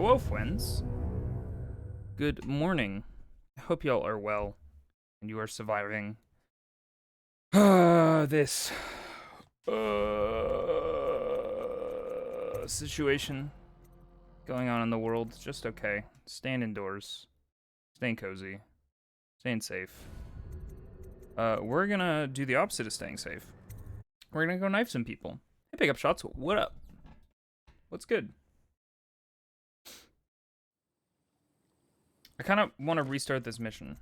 Hello, friends. Good morning. I hope y'all are well and you are surviving this situation going on in the world. Just okay. Staying indoors, staying cozy, staying safe. We're gonna do the opposite of staying safe. We're gonna go knife some people. Hey, pick up shots. What up? What's good? I kind of want to restart this mission.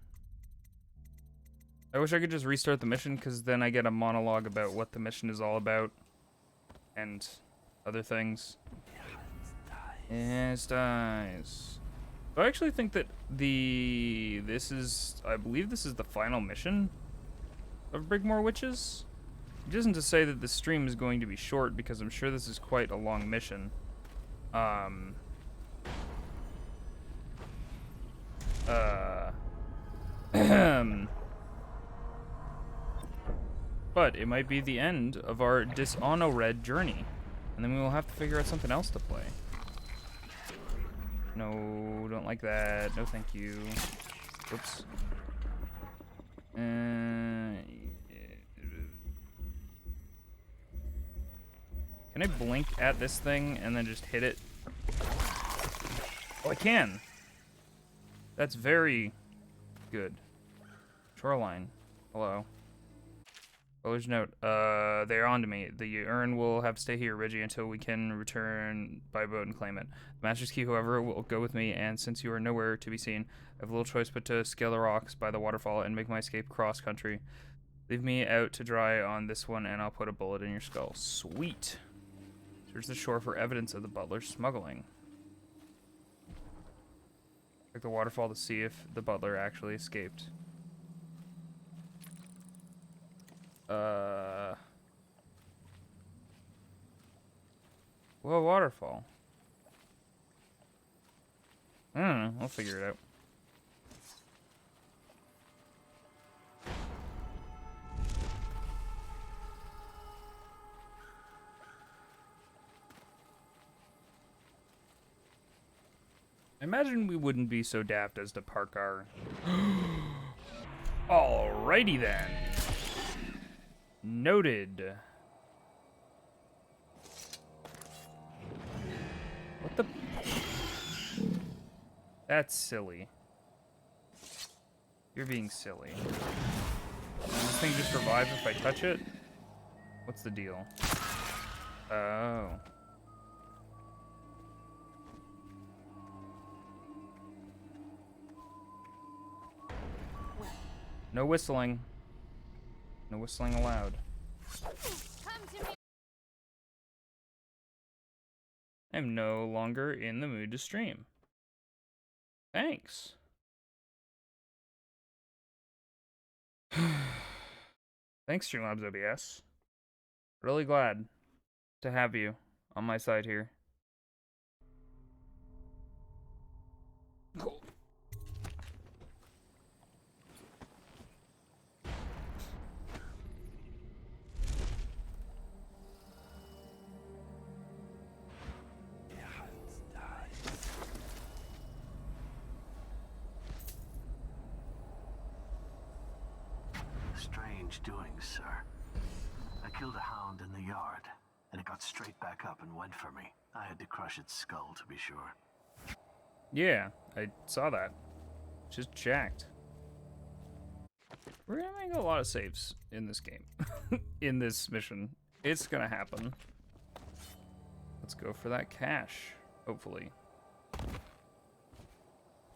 I wish I could just restart the mission, because then I get a monologue about what the mission is all about. And other things. Yes, dies. I actually think that I believe this is the final mission of Brigmore Witches. Which isn't to say that the stream is going to be short, because I'm sure this is quite a long mission. But it might be the end of our Dishonored journey. And then we will have to figure out something else to play. No, don't like that. No, thank you. Oops. Can I blink at this thing and then just hit it? Oh, I can. That's very good. Shoreline. Hello. Village note. They're on to me. The urn will have to stay here, Reggie, until we can return by boat and claim it. The Master's Key, however, will go with me, and since you are nowhere to be seen, I have little choice but to scale the rocks by the waterfall and make my escape cross-country. Leave me out to dry on this one, and I'll put a bullet in your skull. Sweet. Search the shore for evidence of the butler's smuggling. Check the waterfall to see if the butler actually escaped. Well, waterfall. I don't know. I'll figure it out. I imagine we wouldn't be so daft as to park our... Alrighty then. Noted. What the... That's silly. You're being silly. Does this thing just revive if I touch it? What's the deal? Oh. No whistling. No whistling allowed. I'm no longer in the mood to stream. Thanks. Thanks, Streamlabs OBS. Really glad to have you on my side here. Cool. Strange doings, sir. I killed a hound in the yard, and it got straight back up and went for me. I had to crush its skull, to be sure. Yeah, I saw that. Just jacked. We're gonna make a lot of saves in this game. In this mission. It's gonna happen. Let's go for that cash, hopefully.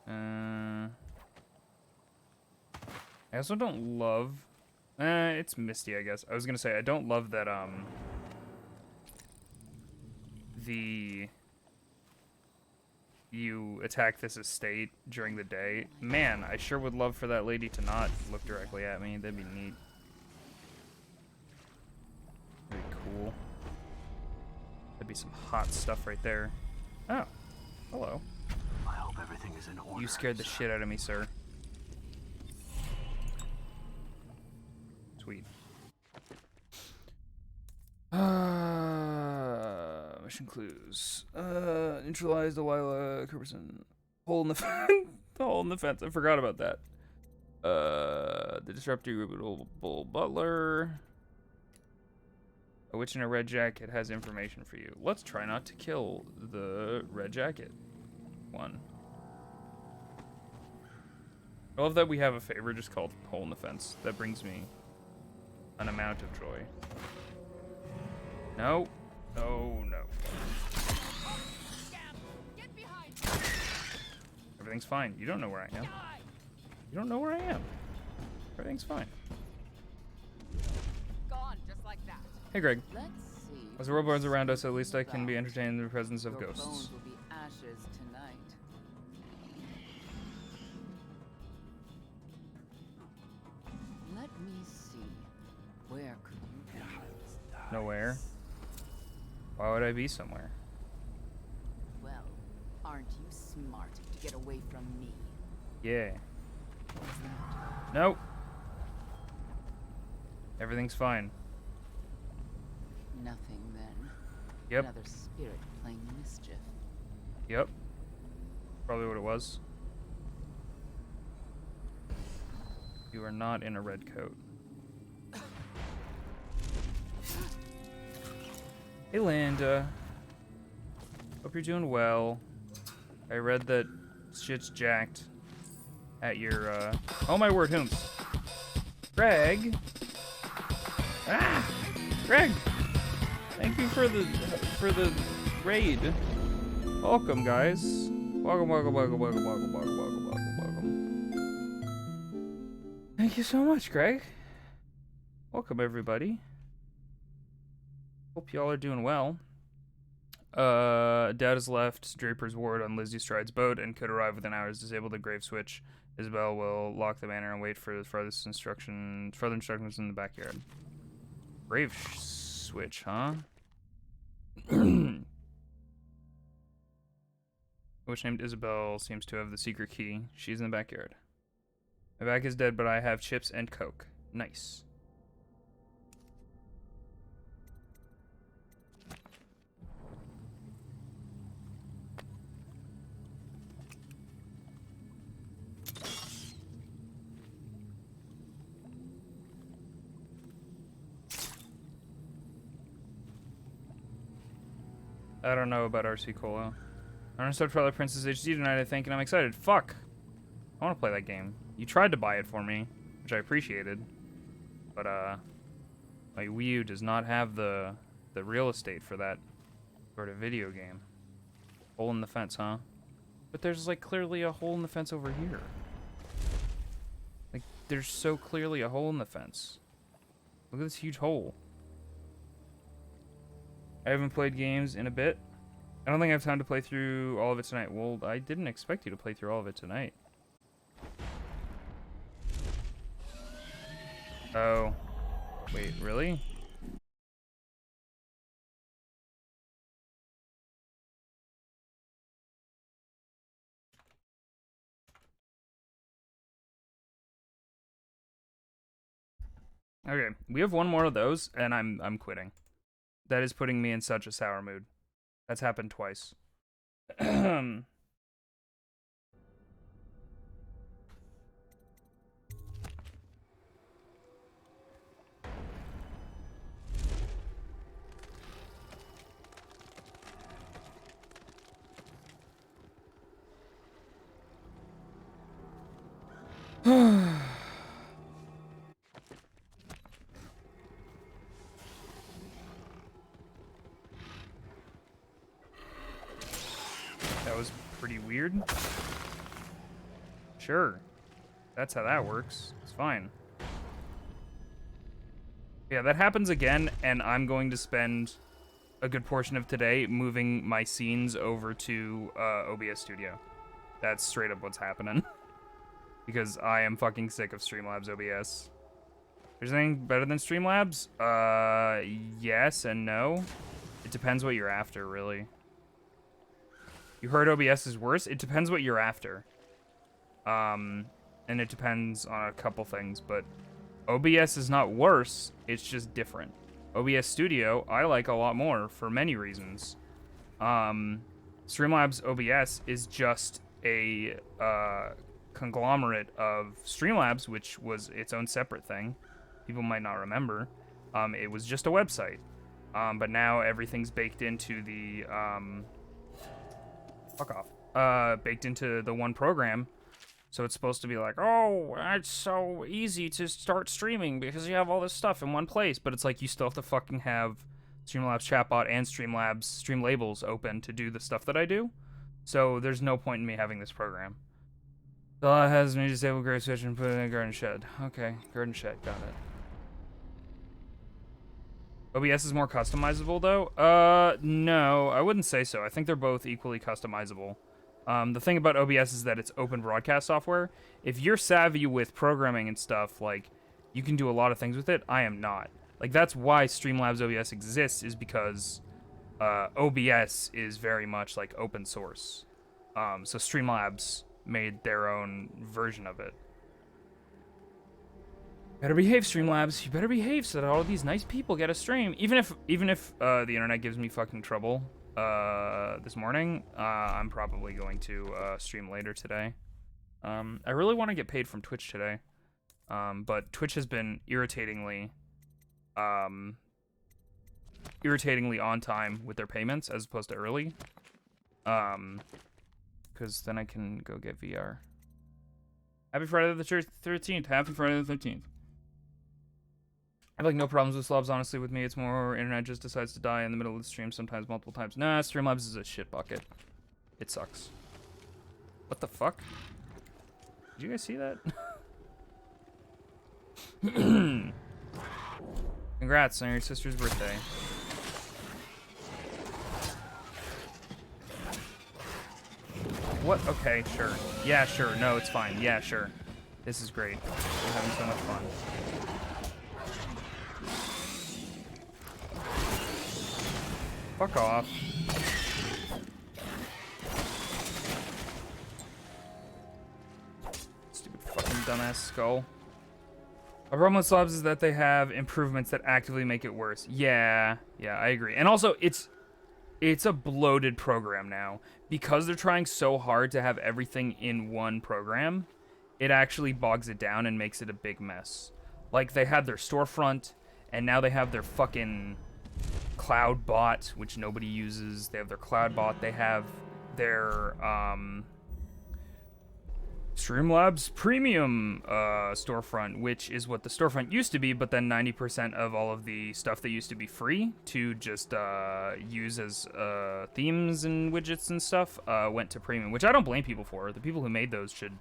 I also don't love... it's misty, I guess. I was gonna say, I don't love that, you attack this estate during the day. Man, I sure would love for that lady to not look directly at me. That'd be neat. That'd be cool. That'd be some hot stuff right there. Oh, hello. I hope everything is in order. You scared the shit out of me, sir. Sweet. mission clues. Neutralize Delilah Cooperson. Hole in the the hole in the fence. I forgot about that. The disruptor Bull Butler. A witch in a red jacket has information for you. Let's try not to kill the red jacket one. I love that we have a favor just called Hole in the Fence. That brings me an amount of joy. No. No, no. Get behind. Everything's fine. You don't know where I am. You don't know where I am. Everything's fine. Gone just like that. Hey, Greg. Let's see. As the world burns around us, at least I can be entertained in the presence of Your ghosts. bones will be ashes tonight. Let me see. Where could you be? Nowhere. Why would I be somewhere? Well, aren't you smart to get away from me? Yeah. Nope. Everything's fine. Nothing then. Yep. Another spirit playing mischief. Yep. Probably what it was. You are not in a red coat. Hey, Landa. Hope you're doing well. I read that shit's jacked at your, Oh my word, Hooms. Greg! Ah! Greg! Thank you for the raid. Welcome, guys. Welcome, welcome, welcome, welcome, welcome, welcome, welcome, welcome, welcome. Thank you so much, Greg. Welcome, everybody. Hope y'all are doing well. Dad has left Draper's ward on Lizzie Stride's boat and could arrive within hours. Disable the grave switch. Isabel will lock the manor and wait for the further instructions in the backyard. Grave switch, huh? Witch named Isabel seems to have the secret key. She's in the backyard. My back is dead, but I have chips and Coke. Nice. I don't know about RC Cola. I'm gonna start Twilight Princess HD tonight, I think, and I'm excited. Fuck! I wanna play that game. You tried to buy it for me, which I appreciated. But, my Wii U does not have the real estate for that sort of video game. Hole in the fence, huh? But there's, like, clearly a hole in the fence over here. Like, there's so clearly a hole in the fence. Look at this huge hole. I haven't played games in a bit. I don't think I have time to play through all of it tonight. Well, I didn't expect you to play through all of it tonight. Oh. Wait, really? Okay, we have one more of those, and I'm quitting. That is putting me in such a sour mood. That's happened twice. That was pretty weird. Sure. That's how that works. It's fine. Yeah, that happens again, and I'm going to spend a good portion of today moving my scenes over to OBS Studio. That's straight up what's happening. Because I am fucking sick of Streamlabs OBS. There's anything better than Streamlabs? Yes and no. It depends what you're after, really. You heard OBS is worse? It depends what you're after. And it depends on a couple things, but OBS is not worse, it's just different. OBS Studio, I like a lot more for many reasons. Streamlabs OBS is just a conglomerate of Streamlabs, which was its own separate thing. People might not remember. It was just a website. But now everything's baked into the baked into the one program. So it's supposed to be like, oh, it's so easy to start streaming because you have all this stuff in one place. But it's like you still have to fucking have Streamlabs chatbot and Streamlabs stream labels open to do the stuff that I do. So there's no point in me having this program. The law has me disable gray switch and put it in a garden shed. Okay, garden shed, got it. OBS is more customizable though? No, I wouldn't say so. I think they're both equally customizable. The thing about OBS is that it's open broadcast software. If you're savvy with programming and stuff, like, you can do a lot of things with it. I am not. Like, that's why Streamlabs OBS exists, is because OBS is very much, like, open source. So Streamlabs made their own version of it. Better behave, Streamlabs. You better behave so that all of these nice people get a stream. Even if the internet gives me fucking trouble this morning, I'm probably going to stream later today. I really want to get paid from Twitch today, but Twitch has been irritatingly on time with their payments as opposed to early. Because then I can go get VR. Happy Friday the 13th. Happy Friday the 13th. I have like no problems with slobs, honestly. With me, it's more internet just decides to die in the middle of the stream, sometimes multiple times. Nah, Streamlabs is a shit bucket. It sucks. What the fuck? Did you guys see that? Congrats on your sister's birthday. What? Okay, sure. Yeah, sure. No, it's fine. Yeah, sure. This is great. We're having so much fun. Fuck off. Stupid fucking dumbass skull. A problem with slabs is that they have improvements that actively make it worse. Yeah, I agree. And also, it's a bloated program now. Because they're trying so hard to have everything in one program, it actually bogs it down and makes it a big mess. Like, they had their storefront, and now they have their fucking cloud bot, which nobody uses. They have their cloud bot. They have their Streamlabs Premium storefront, which is what the storefront used to be, but then 90% of all of the stuff that used to be free to just use as themes and widgets and stuff went to premium, which I don't blame people for. The people who made those should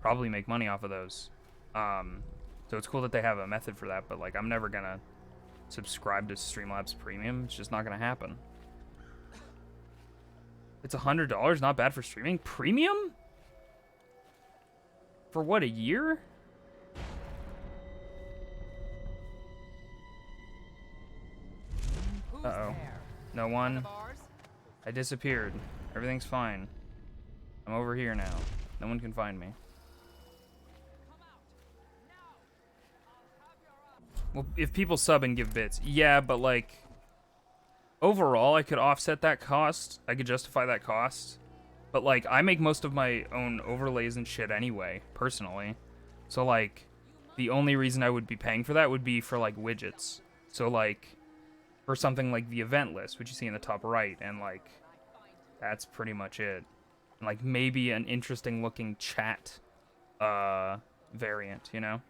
probably make money off of those. So it's cool that they have a method for that, but like, I'm never gonna subscribe to Streamlabs Premium. It's just not gonna happen. It's $100, not bad for streaming. Premium? For what, a year? Uh-oh. No one. I disappeared. Everything's fine. I'm over here now. No one can find me. Well, if people sub and give bits, yeah, but like, overall, I could offset that cost. I could justify that cost. But like, I make most of my own overlays and shit anyway, personally. So like, the only reason I would be paying for that would be for like widgets. So like, for something like the event list, which you see in the top right, and like, that's pretty much it. And like, maybe an interesting looking chat variant, you know?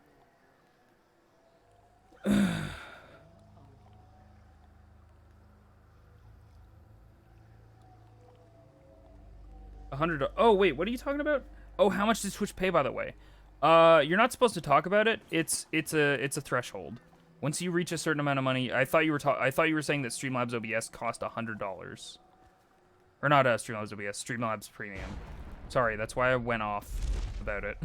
$100. Oh wait, what are you talking about? Oh, how much does Twitch pay, by the way? You're not supposed to talk about it. It's a threshold. Once you reach a certain amount of money, I thought you were saying that Streamlabs OBS cost $100, or not Streamlabs OBS, Streamlabs Premium. Sorry, that's why I went off about it.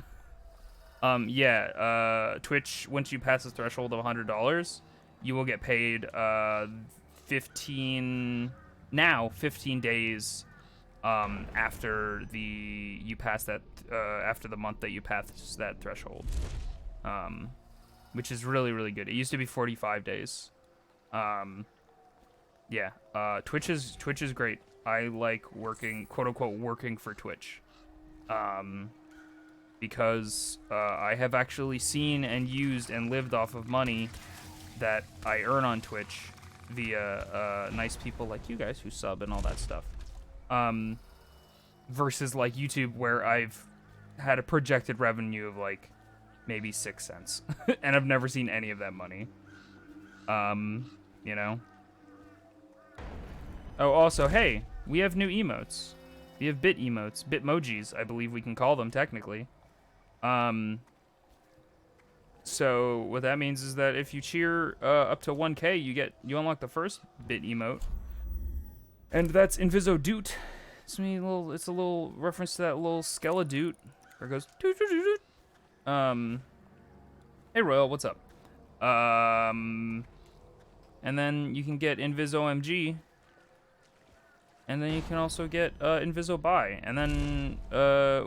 Twitch, once you pass the threshold of $100, you will get paid 15 days after after the month that you pass that threshold, which is really, really good. It used to be 45 days. Twitch is great. I like working, quote unquote, working for Twitch. Because I have actually seen and used and lived off of money that I earn on Twitch via nice people like you guys who sub and all that stuff. Versus like YouTube, where I've had a projected revenue of like maybe 6 cents and I've never seen any of that money. You know? Oh, also, hey, we have new emotes. We have bit emotes, bitmojis, I believe we can call them technically. So what that means is that if you cheer up to 1K, you unlock the first bit emote, and that's Inviso Doot. It's a little reference to that little Skeledoot, where it goes doot doot doot doot. Hey Royal, what's up? And then you can get Invis OMG, and then you can also get Inviso Buy, and then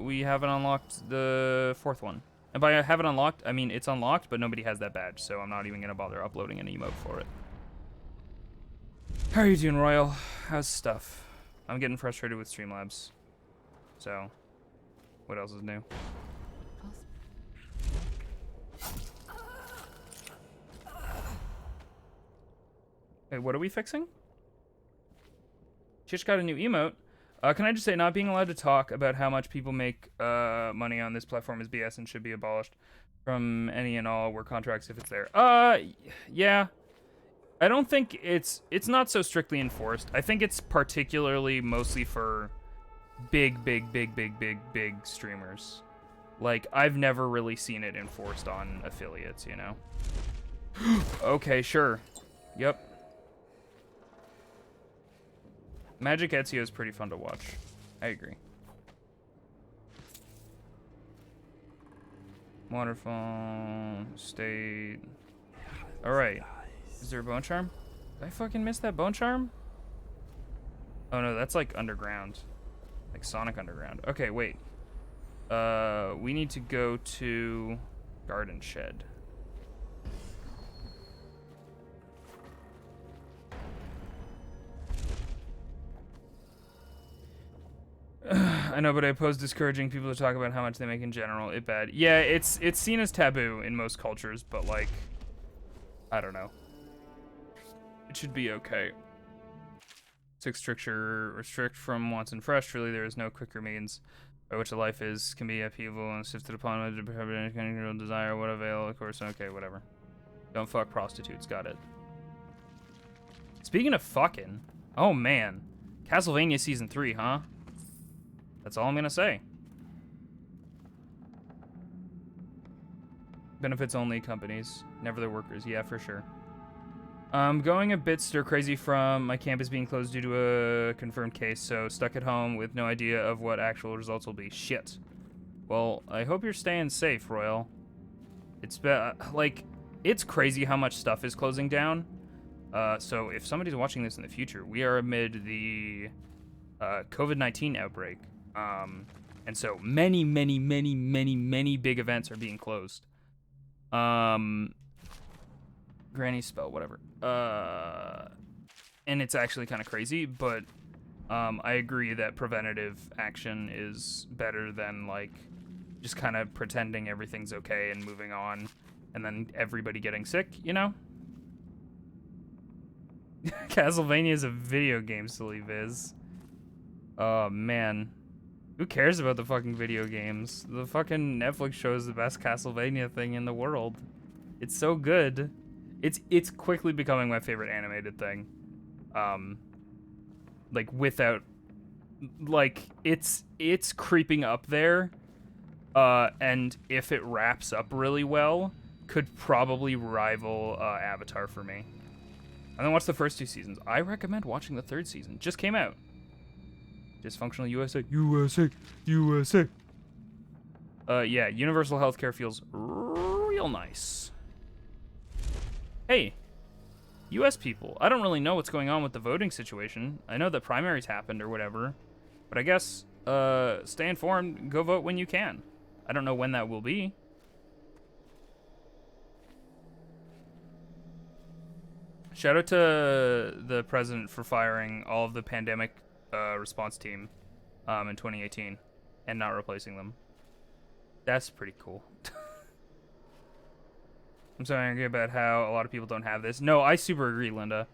we haven't unlocked the fourth one. And by have it unlocked, I mean it's unlocked, but nobody has that badge, so I'm not even gonna bother uploading an emote for it. How are you doing, Royal? How's stuff? I'm getting frustrated with Streamlabs. So, what else is new? Hey, what are we fixing? Chish got a new emote. Can I just say, not being allowed to talk about how much people make money on this platform is BS and should be abolished from any and all work contracts if it's there. Yeah. I don't think it's not so strictly enforced. I think it's particularly mostly for big streamers. Like, I've never really seen it enforced on affiliates, you know? Okay, sure. Yep. Magic Ezio is pretty fun to watch. I agree. Waterfall, state. Alright. Is there a bone charm? Did I fucking miss that bone charm? Oh no, that's like underground. Like Sonic Underground. Okay, wait. We need to go to Garden Shed. I know, but I oppose discouraging people to talk about how much they make in general. It bad. Yeah, it's seen as taboo in most cultures, but like, I don't know. It should be okay. Restrict from wants and fresh. Truly, there is no quicker means by which a life can be upheaval and sifted upon with any kind of desire. What avail? Of course, okay, whatever. Don't fuck prostitutes. Got it. Speaking of fucking, oh man, Castlevania Season 3, huh? That's all I'm gonna say. Benefits only companies, never the workers. Yeah, for sure. Going a bit stir crazy from my campus being closed due to a confirmed case, so stuck at home with no idea of what actual results will be. Shit. Well, I hope you're staying safe, Royal. It's like, it's crazy how much stuff is closing down. So if somebody's watching this in the future, we are amid the COVID-19 outbreak. And so many big events are being closed. Granny spell, whatever. And it's actually kind of crazy, but I agree that preventative action is better than like just kind of pretending everything's okay and moving on and then everybody getting sick, you know? Castlevania is a video game, silly Viz. Oh man. Who cares about the fucking video games? The fucking Netflix show is the best Castlevania thing in the world. It's so good. It's quickly becoming my favorite animated thing. Like without, like it's creeping up there. And if it wraps up really well, could probably rival Avatar for me. And then watch the first 2 seasons. I recommend watching the 3rd season. Just came out. Dysfunctional USA. USA. Yeah, universal healthcare feels real nice. Hey, US people, I don't really know what's going on with the voting situation. I know that primaries happened or whatever, but I guess, stay informed, go vote when you can. I don't know when that will be. Shout out to the president for firing all of the pandemic response team in 2018 and not replacing them. That's pretty cool. I'm so angry about how a lot of people don't have this. No, I super agree, Linda.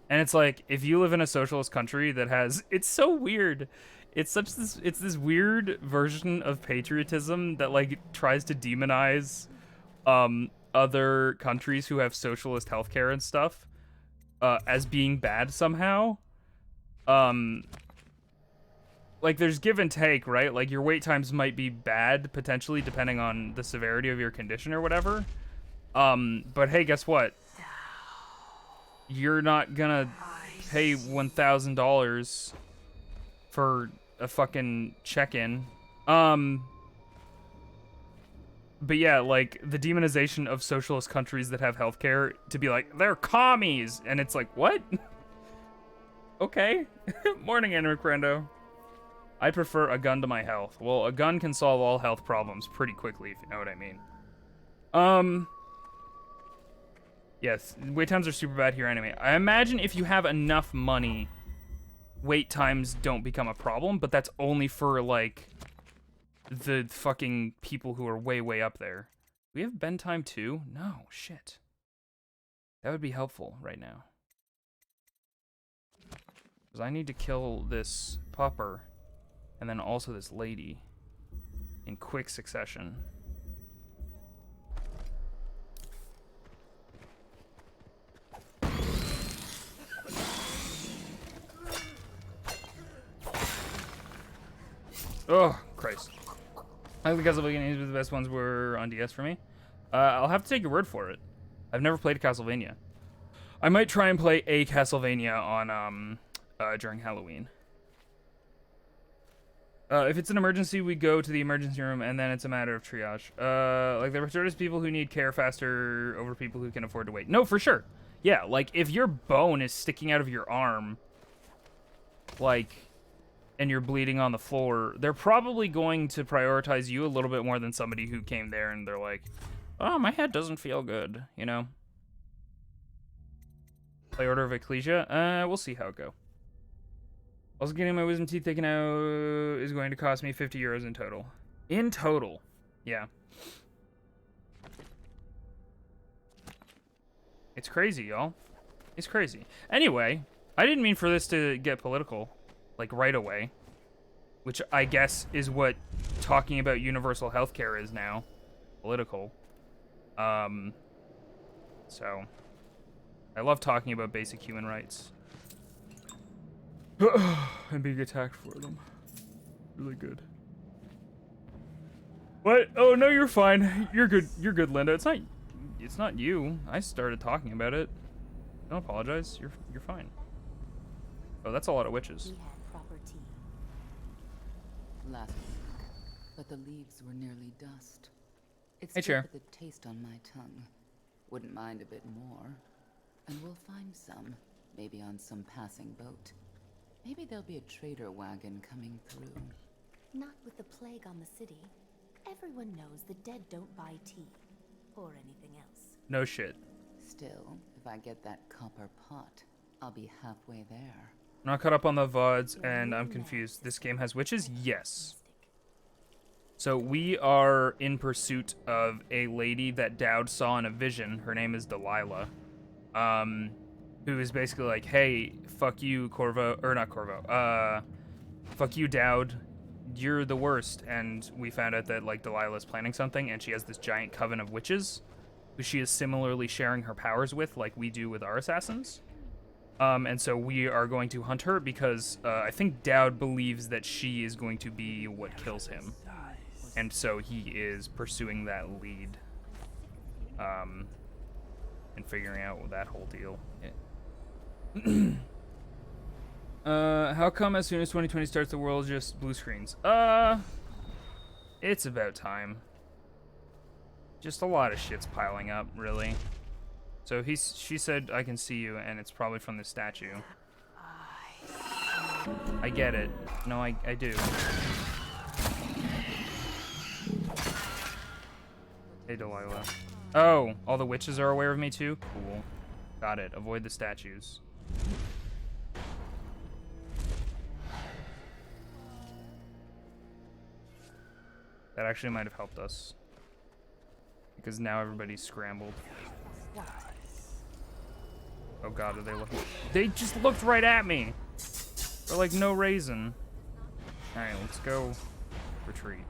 And it's like, if you live in a socialist country that has, it's so weird. It's this weird version of patriotism that like tries to demonize other countries who have socialist healthcare and stuff as being bad somehow. Like there's give and take, right? Like your wait times might be bad potentially depending on the severity of your condition or whatever. But hey, guess what? You're not gonna pay $1,000 for a fucking check-in. But yeah, like the demonization of socialist countries that have healthcare to be like, they're commies, and it's like, what? Okay. Morning, Enric Brando. I prefer a gun to my health. Well, a gun can solve all health problems pretty quickly, if you know what I mean. Yes, wait times are super bad here anyway. I imagine if you have enough money, wait times don't become a problem, but that's only for, like, the fucking people who are way, way up there. Do we have bend time too? No, shit. That would be helpful right now. Because I need to kill this pupper, and then also this lady, in quick succession. Oh, Christ. I think the Castlevania games were the best ones were on DS for me. I'll have to take your word for it. I've never played a Castlevania. I might try and play a Castlevania on, during Halloween. If it's an emergency, we go to the emergency room, and then it's a matter of triage. Like, there are certain people who need care faster over people who can afford to wait. No, for sure. Yeah, like, if your bone is sticking out of your arm, like, and you're bleeding on the floor, they're probably going to prioritize you a little bit more than somebody who came there and they're like, oh, my head doesn't feel good, you know? Play Order of Ecclesia? We'll see how it go. Also, getting my wisdom teeth taken out is going to cost me 50 euros in total. In total. Yeah. It's crazy, y'all. It's crazy. Anyway, I didn't mean for this to get political, like, right away. Which I guess is what talking about universal healthcare is now. Political. So, I love talking about basic human rights. And being attacked for them. Really good. What? Oh no, you're fine. You're good. You're good, Linda. It's not you. I started talking about it. Don't apologize. You're fine. Oh, that's a lot of witches. We had proper tea last week, but the leaves were nearly dust. It's Hey, Chair. the taste on my tongue. Wouldn't mind a bit more. And we'll find some, maybe on some passing boat. Maybe there'll be a trader wagon coming through. Not with the plague on the city. Everyone knows the dead don't buy tea. Or anything else. No shit. Still, if I get that copper pot, I'll be halfway there. I'm not caught up on the VODs, and I'm confused. This game has witches? Yes. So we are in pursuit of a lady that Dowd saw in a vision. Her name is Delilah. Who is basically like, hey, fuck you, Corvo, or not Corvo, fuck you, Dowd, you're the worst. And we found out that, like, Delilah's planning something, and she has this giant coven of witches, who she is similarly sharing her powers with, like we do with our assassins. And so we are going to hunt her because I think Dowd believes that she is going to be what kills him. And so he is pursuing that lead, and figuring out that whole deal. Yeah. How come as soon as 2020 starts, the world just blue screens? It's about time. Just a lot of shit's piling up, really. So she said, I can see you, and it's probably from the statue. I get it. No, I do. Hey, Delilah. Oh, all the witches are aware of me too? Cool. Got it. Avoid the statues. That actually might have helped us. Because now everybody's scrambled. Oh god, are they looking? They just looked right at me! For like no reason. Alright, let's go retreat.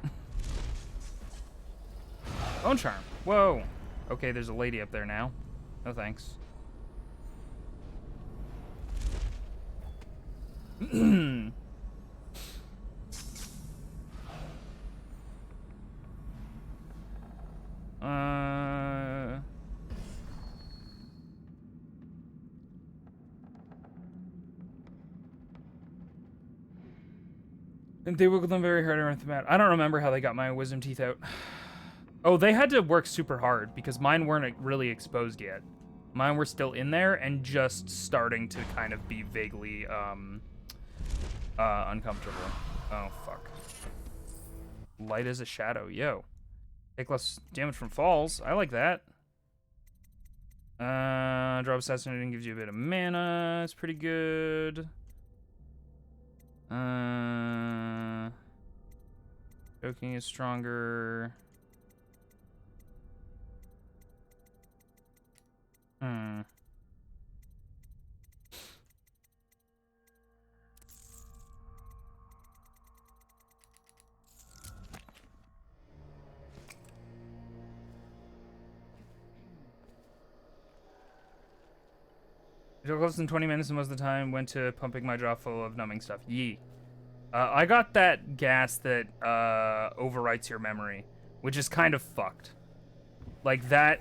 Bone charm. Whoa! Okay, there's a lady up there now. No thanks. And they wiggled them very hard around the mat. I don't remember how they got my wisdom teeth out. Oh, they had to work super hard because mine weren't really exposed yet. Mine were still in there and just starting to kind of be vaguely uncomfortable. Oh, fuck. Light as a shadow. Yo. Take less damage from falls. I like that. Drop assassinating gives you a bit of mana. It's pretty good. Choking is stronger. It took less than 20 minutes and most of the time went to pumping my jaw full of numbing stuff. Yee. I got that gas that overwrites your memory, which is kind of fucked. Like that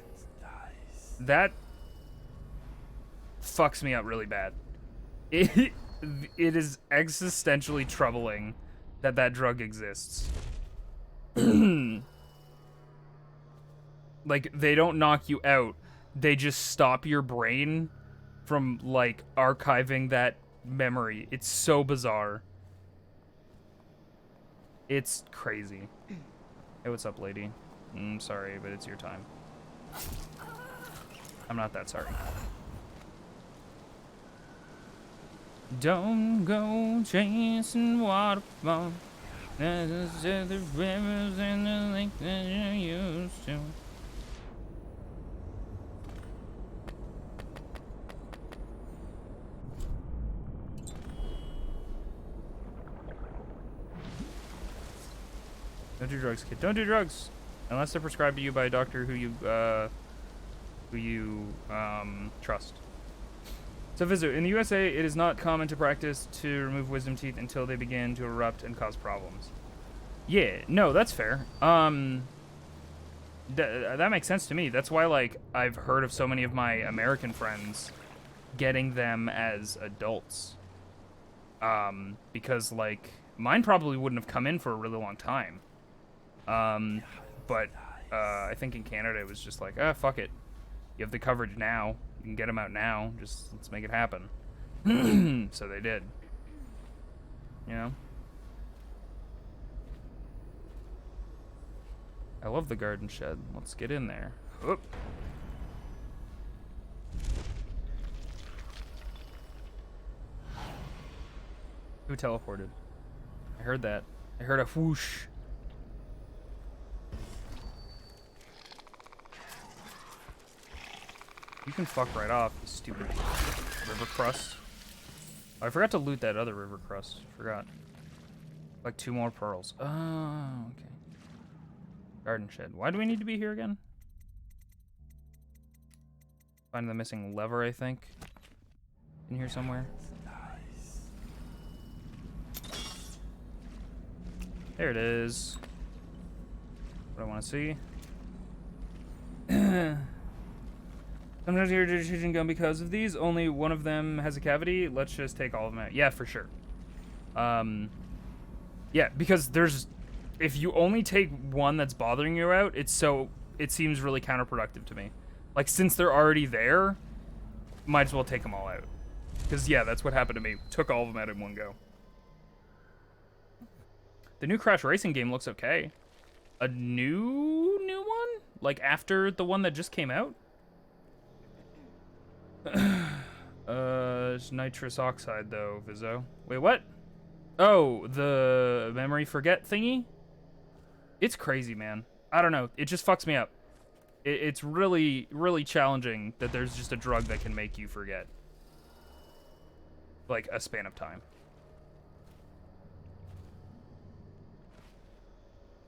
fucks me up really bad. It is existentially troubling that that drug exists. Like, they don't knock you out. They just stop your brain from, like, archiving that memory. It's so bizarre. It's crazy. Hey, what's up, lady? Sorry, but it's your time. I'm not that sorry. Don't go chasing waterfalls. There's the rivers and the lake that you used to. Don't do drugs, kid. Don't do drugs unless they're prescribed to you by a doctor who you trust. So, Vizu, in the USA, it is not common to practice to remove wisdom teeth until they begin to erupt and cause problems. Yeah, no, that's fair. That makes sense to me. That's why, like, I've heard of so many of my American friends getting them as adults. Because, like, mine probably wouldn't have come in for a really long time. But I think in Canada it was just like, fuck it. You have the coverage now. You can get them out now. Just let's make it happen. So they did. You know? I love the garden shed. Let's get in there. Oop. Who teleported? I heard that. I heard a whoosh. You can fuck right off, you stupid river crust. Oh, I forgot to loot that other river crust. Forgot. Like 2 more pearls. Oh, okay. Garden shed. Why do we need to be here again? Find the missing lever, I think. In here somewhere. There it is. What I want to see. Sometimes your digestion gum because of these. Only one of them has a cavity. Let's just take all of them out. Yeah, for sure. Yeah, because there's... If you only take one that's bothering you out, it seems really counterproductive to me. Like, since they're already there, might as well take them all out. Because, yeah, that's what happened to me. Took all of them out in one go. The new Crash Racing game looks okay. A new one? Like, after the one that just came out? It's nitrous oxide, though, Vizzo. Wait, what? Oh, the memory forget thingy? It's crazy, man. I don't know. It just fucks me up. It's really, really challenging that there's just a drug that can make you forget. Like, a span of time.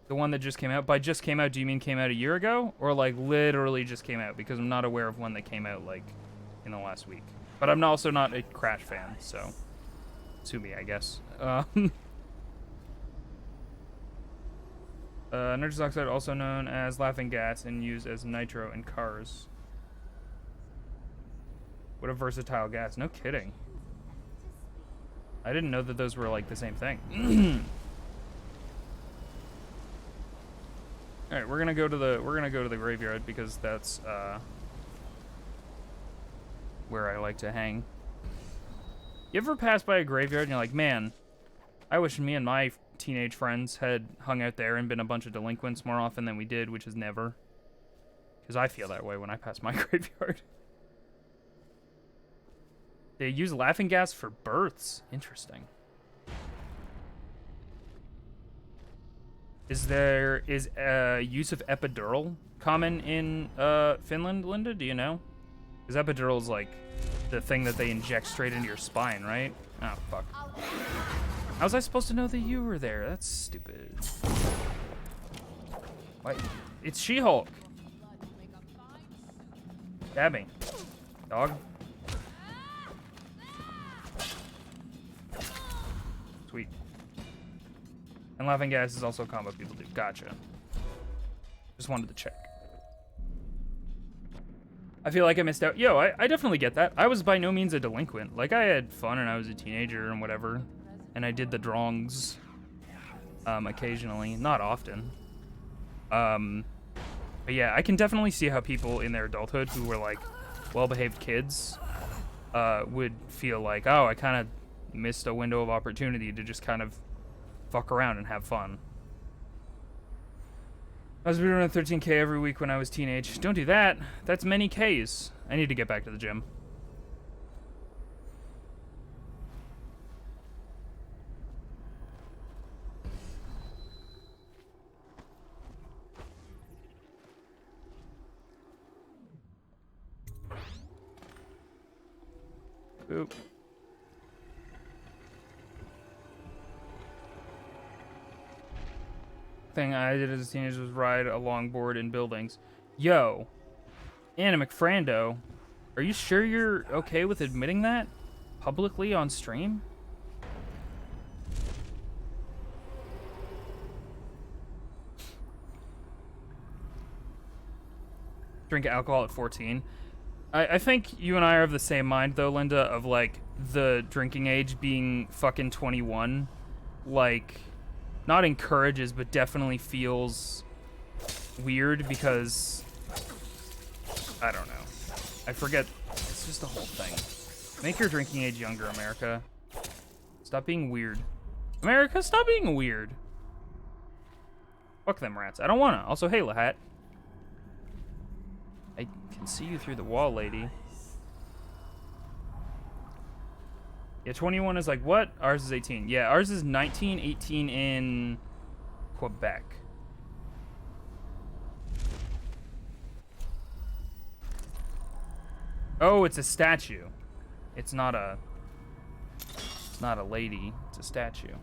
The one that just came out? By just came out, do you mean came out a year ago? Or, like, literally just came out? Because I'm not aware of one that came out, like, in the last week. But I'm also not a Crash fan, so... sue me, I guess. Nitrous oxide, also known as laughing gas and used as nitro in cars. What a versatile gas. No kidding. I didn't know that those were, like, the same thing. All right, we're gonna go to the graveyard because that's where I like to hang. You ever pass by a graveyard and you're like, man, I wish me and my teenage friends had hung out there and been a bunch of delinquents more often than we did, which is never. Because I feel that way when I pass my graveyard. They use laughing gas for births. Interesting. Is use of epidural common in Finland, Linda? Do you know? Because epidural is like the thing that they inject straight into your spine, right? Oh, fuck. How was I supposed to know that you were there? That's stupid. Why? It's She-Hulk. Stab me. Dog. Sweet. And laughing gas is also a combo people do. Gotcha. Just wanted to check. I feel like I missed out. Yo, I definitely get that. I was by no means a delinquent. Like, I had fun and I was a teenager and whatever. And I did the drongs occasionally. Not often. But yeah, I can definitely see how people in their adulthood who were, like, well-behaved kids would feel like, oh, I kind of missed a window of opportunity to just kind of fuck around and have fun. I was doing 13K every week when I was teenage. Don't do that. That's many Ks. I need to get back to the gym. Boop. Thing I did as a teenager was ride a longboard in buildings. Yo, Anna McFrando, are you sure you're okay with admitting that publicly on stream? Drink alcohol at 14. I think you and I are of the same mind, though, Linda, of, like, the drinking age being fucking 21. Like, not encourages, but definitely feels weird because, I don't know. I forget. It's just the whole thing. Make your drinking age younger, America. Stop being weird. America, stop being weird. Fuck them rats. I don't wanna. Also, hey, Lahat. I can see you through the wall, lady. Yeah, 21 is like, what? Ours is 18. Yeah, ours is 19, 18 in Quebec. Oh, it's a statue. It's not a lady. It's a statue.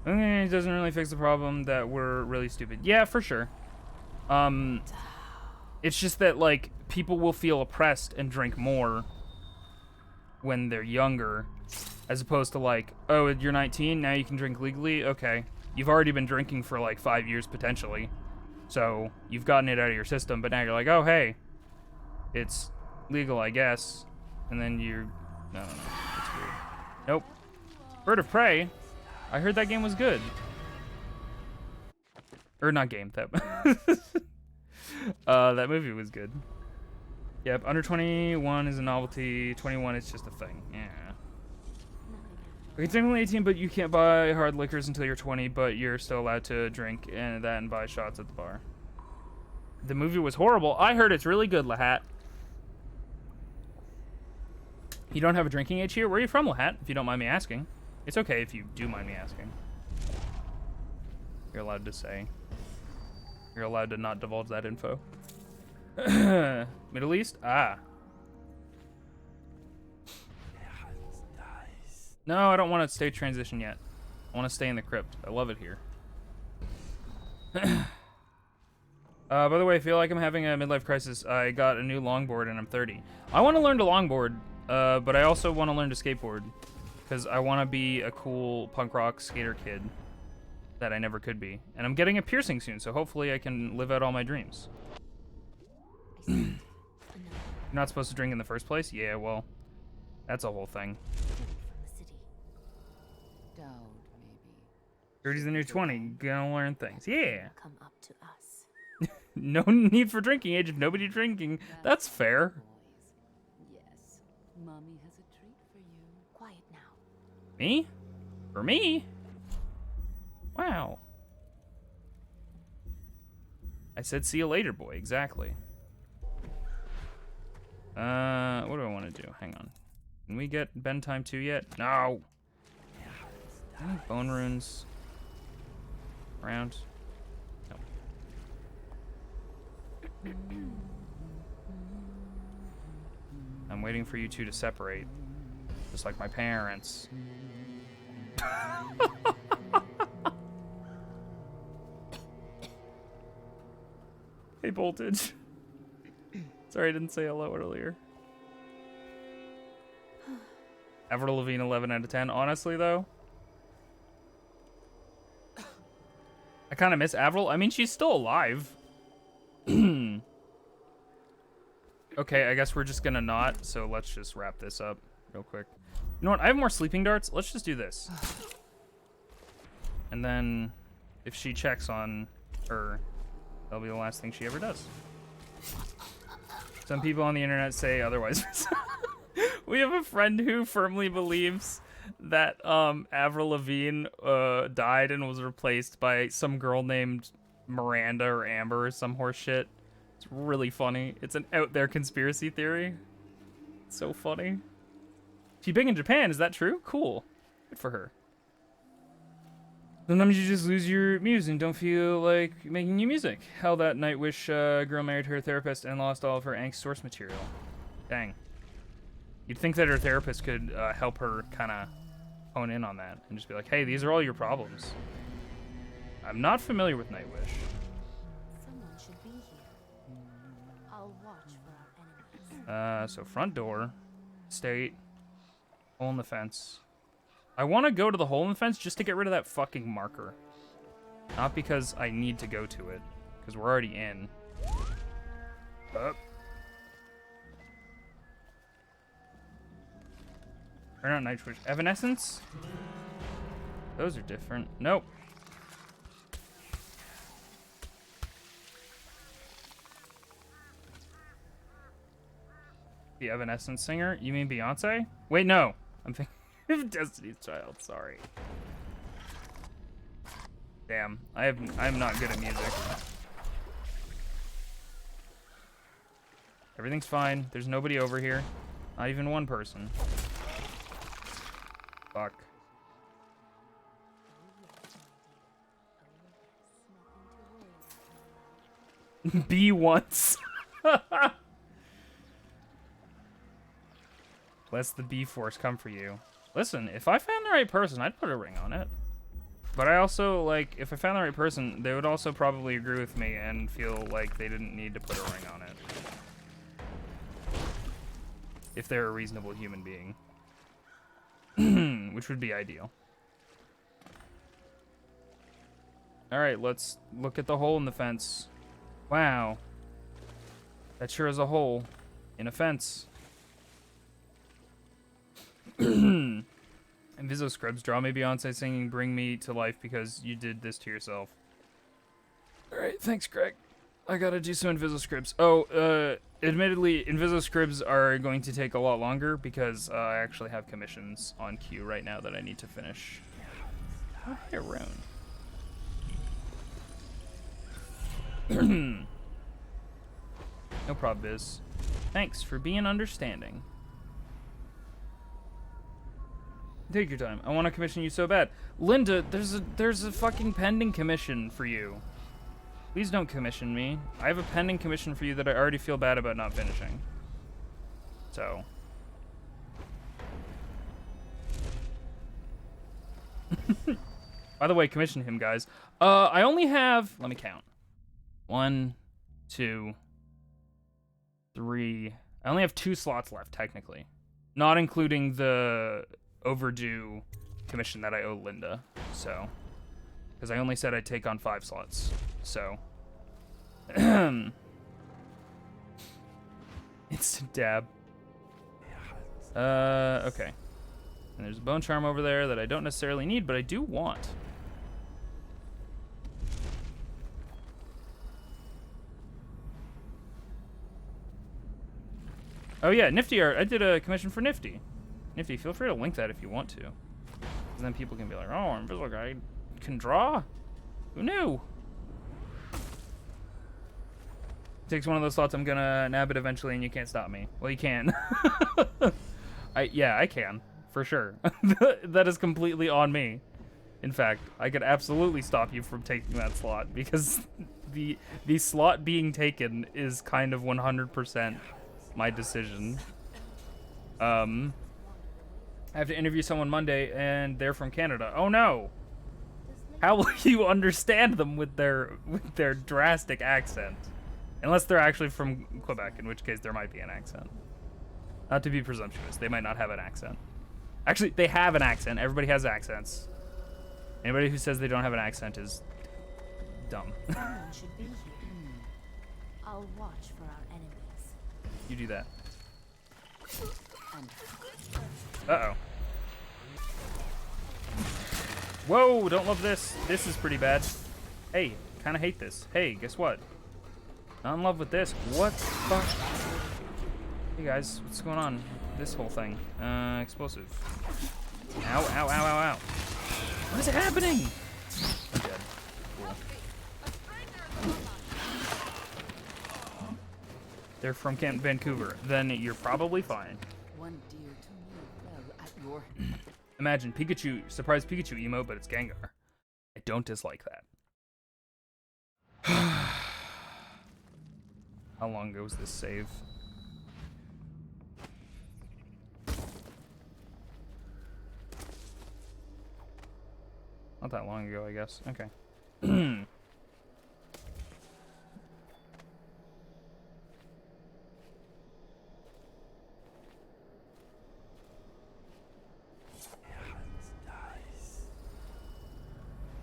Okay, it doesn't really fix the problem that we're really stupid. Yeah, for sure. It's just that, like, people will feel oppressed and drink more when they're younger, as opposed to, like, oh, you're 19, now you can drink legally? Okay. You've already been drinking for, like, 5 years, potentially. So, you've gotten it out of your system, but now you're like, oh, hey, it's legal, I guess. And then you're... I don't know. It's weird. Nope. Bird of Prey? I heard that game was good. Or not game, that... that movie was good. Yep, under 21 is a novelty. 21 is just a thing. Yeah. Okay, technically 18, but you can't buy hard liquors until you're 20, but you're still allowed to drink and buy shots at the bar. The movie was horrible. I heard it's really good, Lahat. You don't have a drinking age here? Where are you from, Lahat, if you don't mind me asking? It's okay if you do mind me asking. You're allowed to say. You're allowed to not divulge that info. Middle East? Ah. No, I don't want to stay transition yet. I want to stay in the crypt. I love it here. By the way, I feel like I'm having a midlife crisis. I got a new longboard and I'm 30. I want to learn to longboard, but I also want to learn to skateboard. Because I want to be a cool punk rock skater kid that I never could be. And I'm getting a piercing soon, so hopefully I can live out all my dreams. You're not supposed to drink in the first place? Yeah, well, that's a whole thing. Dowd, maybe. 30's the new 20. Gonna learn things. Yeah. Come up to us. No need for drinking age if nobody drinking. That's fair. Boys. Yes, Mommy has a treat for you. Quiet now. Me? For me? Wow. I said see you later, boy. Exactly. What do I want to do? Hang on. Can we get Ben time 2 yet? No. Any bone runes around? No. I'm waiting for you two to separate, just like my parents. Hey, Voltage. Sorry I didn't say hello earlier. Avril Lavigne 11 out of 10. Honestly, though, I kind of miss Avril. I mean, she's still alive. Okay, I guess we're just gonna not, so let's just wrap this up real quick. You know what? I have more sleeping darts. Let's just do this. And then if she checks on her, that'll be the last thing she ever does. Some people on the internet say otherwise. We have a friend who firmly believes that Avril Lavigne died and was replaced by some girl named Miranda or Amber or some horse shit. It's really funny. It's an out there conspiracy theory. It's so funny. She's big in Japan, is that true? Cool. Good for her. Sometimes you just lose your muse and don't feel like making new music. How that Nightwish girl married her therapist and lost all of her angst source material. Dang. You'd think that her therapist could help her kind of hone in on that and just be like, hey, these are all your problems. I'm not familiar with Nightwish. Someone should be here. I'll watch for our enemies. So front door, state, hole in the fence. I want to go to the hole in the fence just to get rid of that fucking marker. Not because I need to go to it, because we're already in. Up. Or not Nightwish. Evanescence? Those are different. Nope. The Evanescence singer? You mean Beyonce? Wait, no. I'm thinking of Destiny's Child. Sorry. Damn. I'm not good at music. Everything's fine. There's nobody over here. Not even one person. Fuck. Be once. Let the B force come for you. Listen, if I found the right person, I'd put a ring on it. But I also, like, if I found the right person, they would also probably agree with me and feel like they didn't need to put a ring on it. If they're a reasonable human being. Which would be ideal. Alright, let's look at the hole in the fence. Wow. That sure is a hole in a fence. Invisoscribs, draw me Beyonce singing Bring Me to Life because you did this to yourself. Alright, thanks, Greg. I gotta do some Invisoscribs. Oh, admittedly, Invisoscribs are going to take a lot longer because I actually have commissions on queue right now that I need to finish. Oh, hey, Roan. No prob, Biz. Thanks for being understanding. Take your time. I want to commission you so bad. Linda, there's a fucking pending commission for you. Please don't commission me. I have a pending commission for you that I already feel bad about not finishing. So. By the way, commission him, guys. I only have, let me count. 1, 2, 3. I only have 2 slots left, technically. Not including the overdue commission that I owe Linda. So. Because I only said I'd take on 5 slots. So. Instant dab. Okay. And there's a bone charm over there that I don't necessarily need, but I do want. Oh yeah, Nifty art. I did a commission for Nifty. Nifty, feel free to link that if you want to. And then people can be like, oh, Invisible Guy can draw? Who knew? Takes one of those slots, I'm gonna nab it eventually and you can't stop me. Well, you can. Yeah, I can. For sure. That is completely on me. In fact, I could absolutely stop you from taking that slot because the slot being taken is kind of 100% my decision. I have to interview someone Monday and they're from Canada. Oh no. How will you understand them with their drastic accent? Unless they're actually from Quebec, in which case there might be an accent. Not to be presumptuous, they might not have an accent. Actually, they have an accent. Everybody has accents. Anybody who says they don't have an accent is dumb. Someone should be here. I'll watch for our enemies. You do that. Uh-oh. Whoa, don't love this. This is pretty bad. Hey, kind of hate this. Hey, guess what? Not in love with this. What the fuck? Hey guys, what's going on? This whole thing. Explosive. Ow, ow, ow, ow, ow. What is happening? I'm dead. Cool. They're from Camp Vancouver. Then you're probably fine. One dear to me fell at your Imagine Pikachu, surprise Pikachu emo, but it's Gengar. I don't dislike that. How long ago was this save? Not that long ago, I guess. Okay.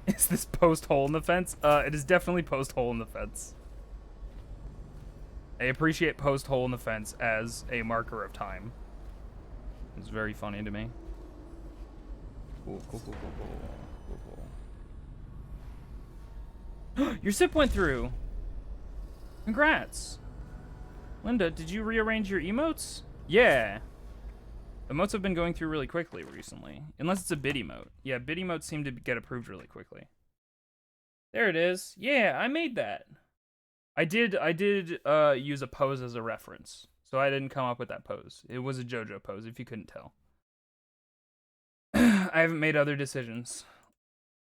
Is this post hole in the fence? It is definitely post hole in the fence. I appreciate post hole in the fence as a marker of time. It's very funny to me. Cool, cool, cool, cool, cool, cool, cool. Your zip went through. Congrats. Linda, did you rearrange your emotes? Yeah. Emotes have been going through really quickly recently. Unless it's a bid emote. Yeah, bid emotes seem to get approved really quickly. There it is. Yeah, I made that. I did use a pose as a reference. So I didn't come up with that pose. It was a JoJo pose, if you couldn't tell. I haven't made other decisions.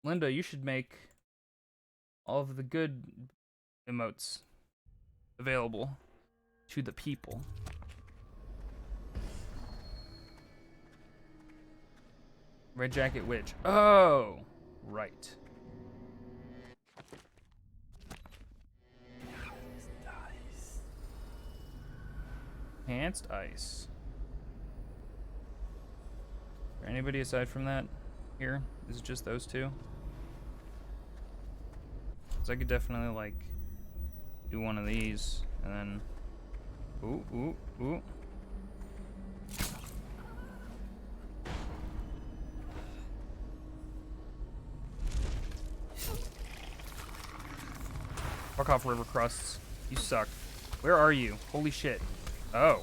Linda, you should make all of the good emotes available to the people. Red Jacket Witch. Oh, right. Enhanced ice. Is there anybody aside from that here? Is it just those two? Because I could definitely, like, do one of these, and then... Ooh, ooh, ooh. Fuck off, River Crusts. You suck. Where are you? Holy shit. Oh.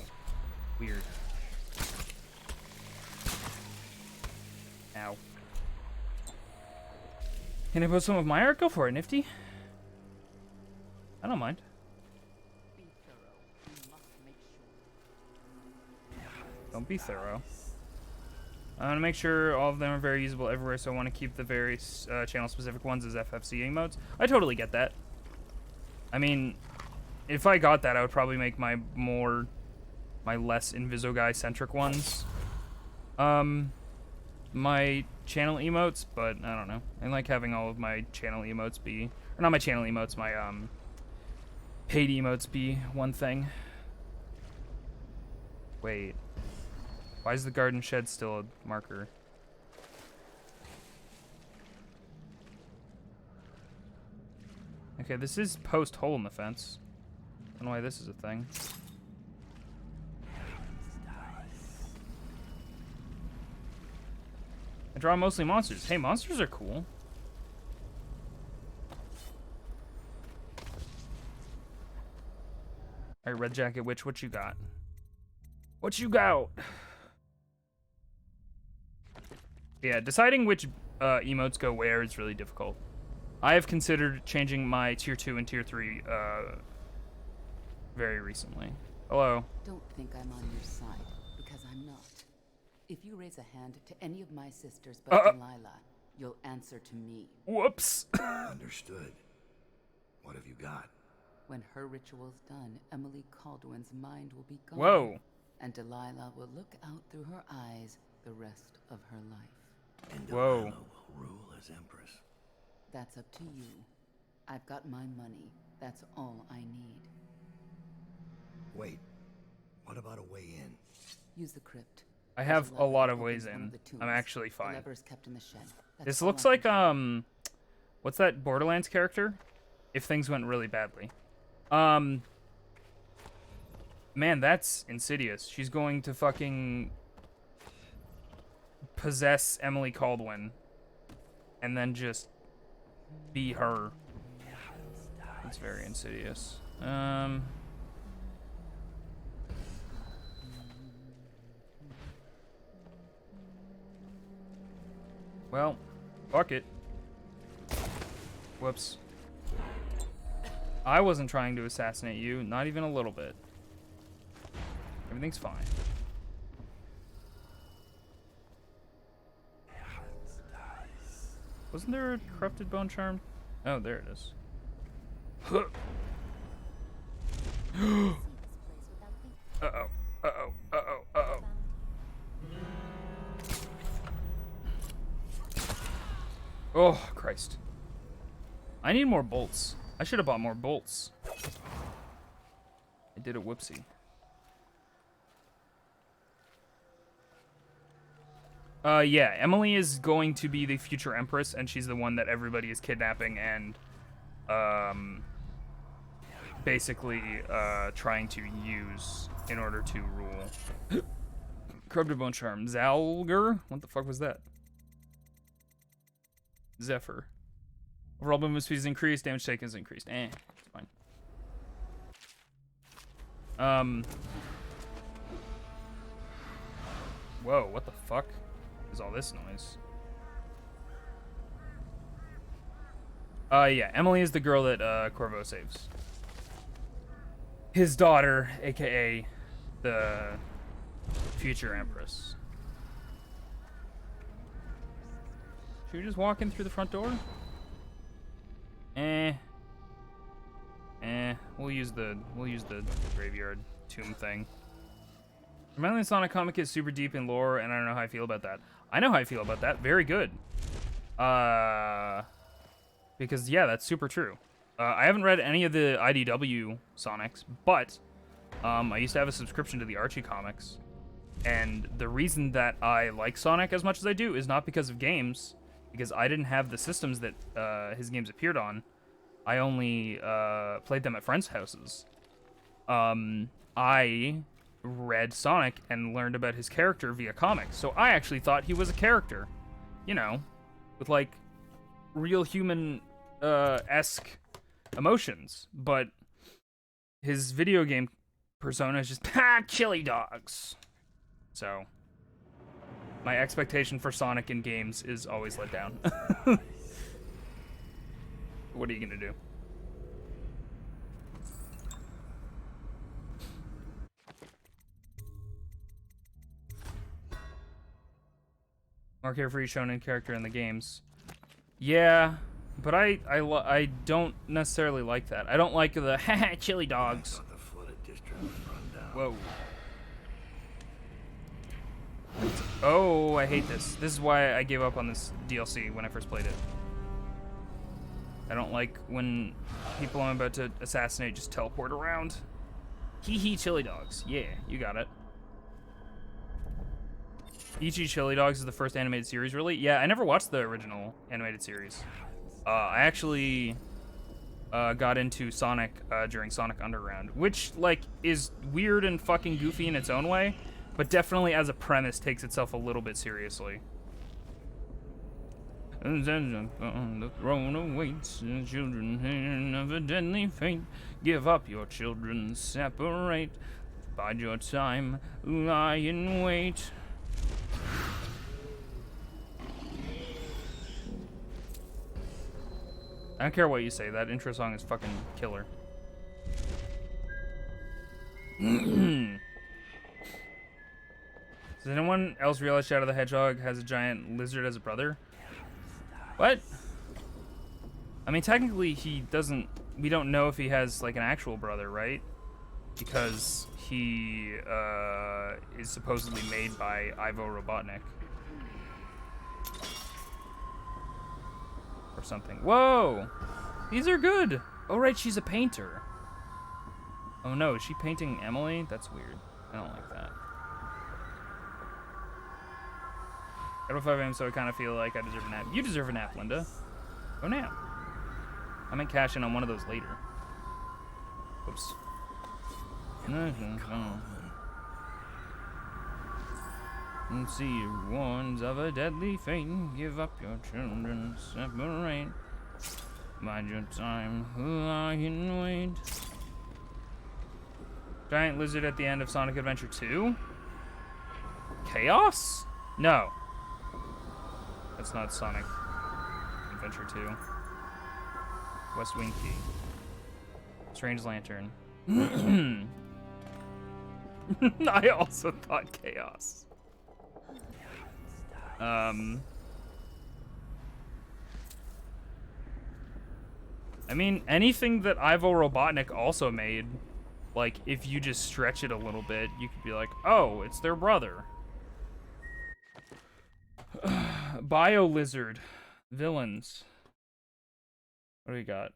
Weird. Ow. Can I post some of my art? Go for it, Nifty. I don't mind. Don't be thorough. I want to make sure all of them are very usable everywhere, so I want to keep the very channel-specific ones as FFC emotes. I totally get that. I mean, if I got that, I would probably make my less Inviso guy centric ones. My channel emotes, but I don't know. I like having all of my channel emotes be, or not my channel emotes, my paid emotes be one thing. Wait, why is the garden shed still a marker? Okay, this is post hole in the fence. I don't know why this is a thing. I draw mostly monsters. Hey, monsters are cool. Alright, Red Jacket Witch, what you got? What you got? Yeah, deciding which emotes go where is really difficult. I have considered changing my tier 2 and tier 3 very recently. Hello. Don't think I'm on your side, because I'm not. If you raise a hand to any of my sisters but Delilah, you'll answer to me. Whoops. Understood. What have you got? When her ritual's done, Emily Caldwin's mind will be gone. Whoa. And Delilah will look out through her eyes the rest of her life. And Whoa. Delilah will rule as Empress. That's up to you. I've got my money. That's all I need. Wait, what about a way in? Use the crypt. I have a lot of ways in. I'm actually fine. The lever's kept in the shed. This looks like, what's that Borderlands character? If things went really badly. Man, that's insidious. She's going to fucking possess Emily Caldwin and then just be her. It's very insidious. Well, fuck it. Whoops. I wasn't trying to assassinate you, not even a little bit. Everything's fine. Wasn't there a corrupted bone charm? Oh, there it is. Uh-oh. Uh-oh. Uh-oh. Uh-oh. Oh, Christ. I need more bolts. I should have bought more bolts. I did a whoopsie. Yeah, Emily is going to be the future Empress, and she's the one that everybody is kidnapping and, basically, trying to use in order to rule. Corrupted Bone Charm. Zalger? What the fuck was that? Zephyr. Overall movement speed is increased, damage taken is increased. It's fine. Whoa, what the fuck is all this noise? Yeah, Emily is the girl that Corvo saves. His daughter, aka the future Empress. Should we just walk in through the front door? We'll use the graveyard tomb thing. Remembering the Sonic comic is super deep in lore, and I don't know how I feel about that. I know how I feel about that. Very good. Because yeah, that's super true. I haven't read any of the IDW Sonics, but I used to have a subscription to the Archie comics, and the reason that I like Sonic as much as I do is not because of games, because I didn't have the systems that his games appeared on. I only played them at friends' houses. I read Sonic and learned about his character via comics, so I actually thought he was a character, you know, with like real human esque emotions, but his video game persona is just chili dogs. So my expectation for Sonic in games is always let down. What are you gonna do? More carefree shonen character in the games. Yeah, But I don't necessarily like that. I don't like the chili dogs. Thought the flooded district was run down. Whoa. Oh, I hate this. This is why I gave up on this DLC when I first played it. I don't like when people I'm about to assassinate just teleport around. Hee hee chili dogs. Yeah, you got it. Ichi Chili Dogs is the first animated series, really? Yeah, I never watched the original animated series. I actually got into Sonic during Sonic Underground, which, like, is weird and fucking goofy in its own way, but definitely as a premise takes itself a little bit seriously. The throne awaits children of a deadly fate. Give up your children, separate. Bide your time, lie in wait. I don't care what you say, that intro song is fucking killer. Does anyone else realize Shadow the Hedgehog has a giant lizard as a brother? What? I mean, technically he doesn't, we don't know if he has like an actual brother, right? Because he is supposedly made by Ivo Robotnik. Or something. Whoa! These are good! Oh right, she's a painter. Oh no, is she painting Emily? That's weird. I don't like that. I don't 5 a.m., so I kind of feel like I deserve a nap. You deserve a nap, Linda. Go nap. I might cash in on one of those later. Oops. And see warns of a deadly fate. Give up your children, separate. Bide your time, lie in wait. Giant lizard at the end of Sonic Adventure 2? Chaos? No. That's not Sonic Adventure 2. West Wing Key. Strange Lantern. I also thought Chaos. I mean, anything that Ivo Robotnik also made, like, if you just stretch it a little bit, you could be like, oh, it's their brother. Bio Lizard. Villains. What do we got?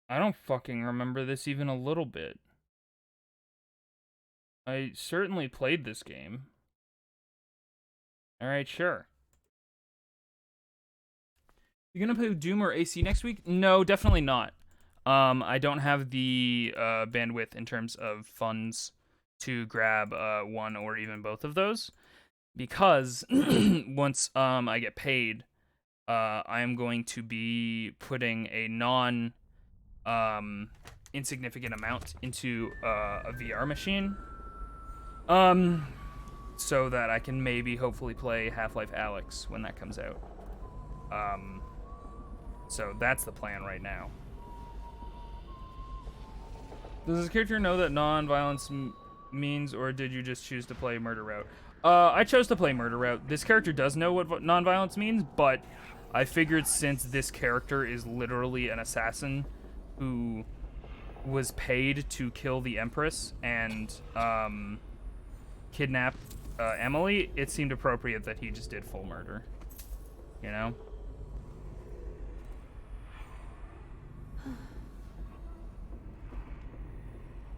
I don't fucking remember this even a little bit. I certainly played this game. Alright, sure. You gonna play Doom or AC next week? No, definitely not. I don't have the bandwidth in terms of funds to grab one or even both of those. Because once I get paid, I am going to be putting a insignificant amount into a VR machine. So that I can maybe hopefully play Half-Life Alyx when that comes out. So that's the plan right now. Does this character know that non-violence means, or did you just choose to play murder route? I chose to play murder route. This character does know what non-violence means, but I figured since this character is literally an assassin who was paid to kill the Empress and kidnap Emily, it seemed appropriate that he just did full murder. You know?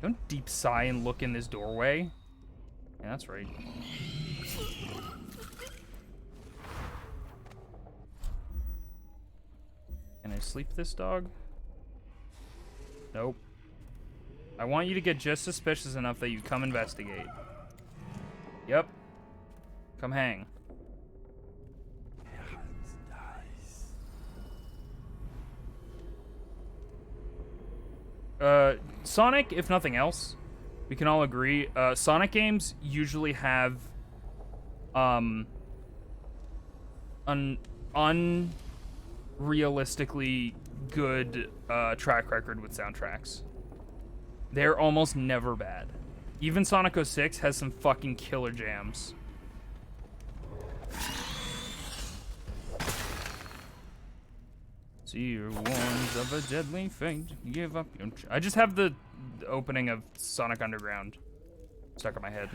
Don't deep sigh and look in this doorway. Yeah, that's right. Can I sleep this dog? Nope. I want you to get just suspicious enough that you come investigate. Yep. Come hang. Sonic, if nothing else, we can all agree, Sonic games usually have an unrealistically good track record with soundtracks. They're almost never bad. Even Sonic 06 has some fucking killer jams. See your warns of a deadly fate. Give up your. I just have the opening of Sonic Underground stuck in my head,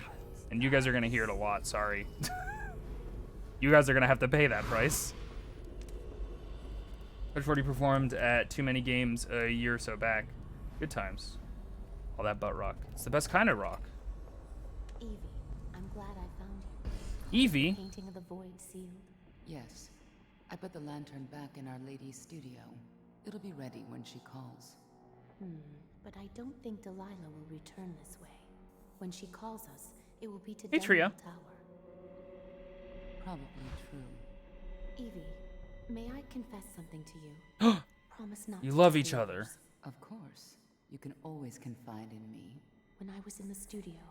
and you guys are gonna hear it a lot. Sorry. You guys are gonna have to pay that price. Coach 40 performed at too many games a year or so back. Good times. All that butt rock. It's the best kind of rock. Evie, I'm glad I found you. Evie? Painting of the void sealed. Yes. I put the lantern back in Our Lady's studio. It'll be ready when she calls. But I don't think Delilah will return this way. When she calls us, it will be to Hey, Tria. Denville Tower. Probably true. Evie, may I confess something to you? Promise not You to love tell each the other. others. Of course. You can always confide in me. When I was in the studio,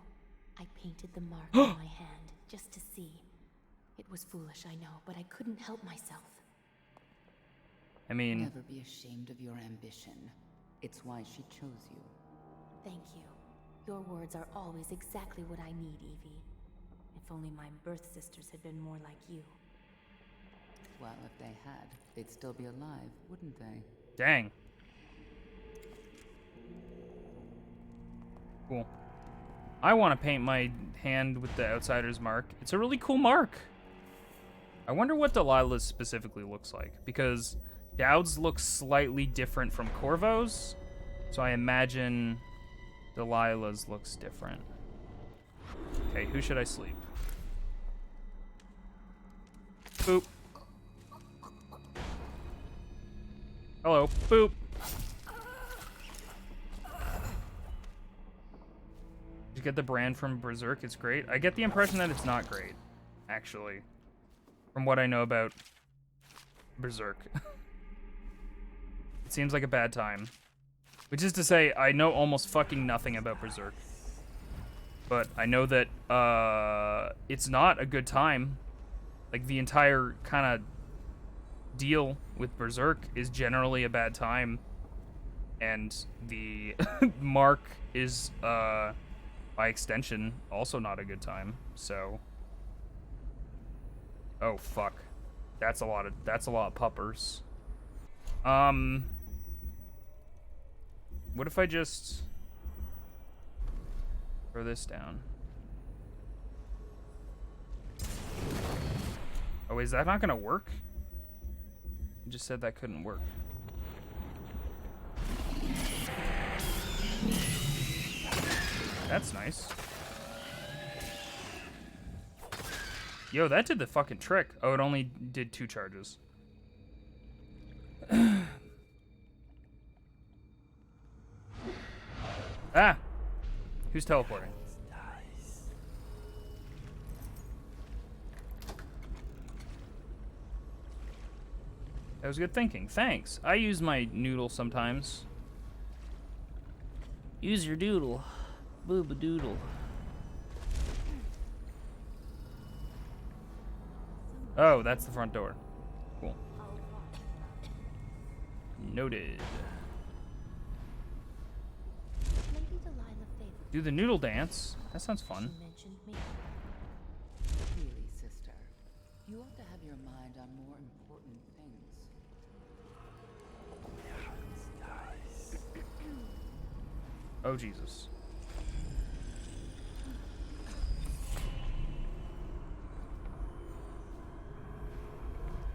I painted the mark on my hand just to see. It was foolish, I know, but I couldn't help myself. I mean, Never be ashamed of your ambition. It's why she chose you. Thank you. Your words are always exactly what I need, Evie. If only my birth sisters had been more like you. Well, if they had, they'd still be alive, wouldn't they? dang. Cool. I want to paint my hand with the Outsider's mark. It's a really cool mark. I wonder what Delilah's specifically looks like, because Dowd's looks slightly different from Corvo's, so I imagine Delilah's looks different. Okay, who should I sleep? Boop. Hello, boop. Did you get the brand from Berserk? It's great. I get the impression that it's not great, actually, from what I know about Berserk. It seems like a bad time. Which is to say, I know almost fucking nothing about Berserk. But I know that it's not a good time. Like, the entire kind of deal with Berserk is generally a bad time. And the mark is, by extension, also not a good time. So, oh fuck, that's a lot of puppers. What if I just throw this down? Oh, is that not gonna work? You just said that couldn't work. That's nice. Yo, that did the fucking trick. Oh, it only did 2 charges. Ah! Who's teleporting? That was good thinking. Thanks. I use my noodle sometimes. Use your doodle. Booba doodle. Oh, that's the front door. Cool. Noted. Maybe Delilah favored Do the noodle dance. That sounds fun. she mentioned me. Really, sister, you ought to have your mind on more important things. Oh, Jesus.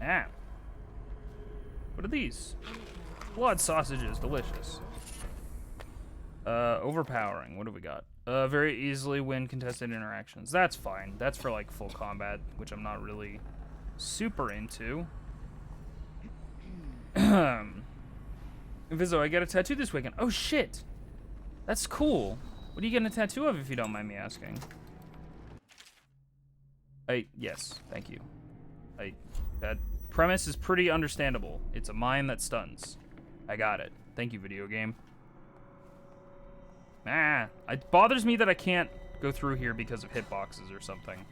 Ah. What are these? Blood sausages. Delicious. Overpowering. What do we got? Very easily win contested interactions. That's fine. That's for, like, full combat, which I'm not really super into. Inviso, I got a tattoo this weekend. Oh, shit. That's cool. What are you getting a tattoo of, if you don't mind me asking? Yes, thank you. That premise is pretty understandable. It's a mind that stuns. I got it. Thank you, video game. Ah, it bothers me that I can't go through here because of hitboxes or something.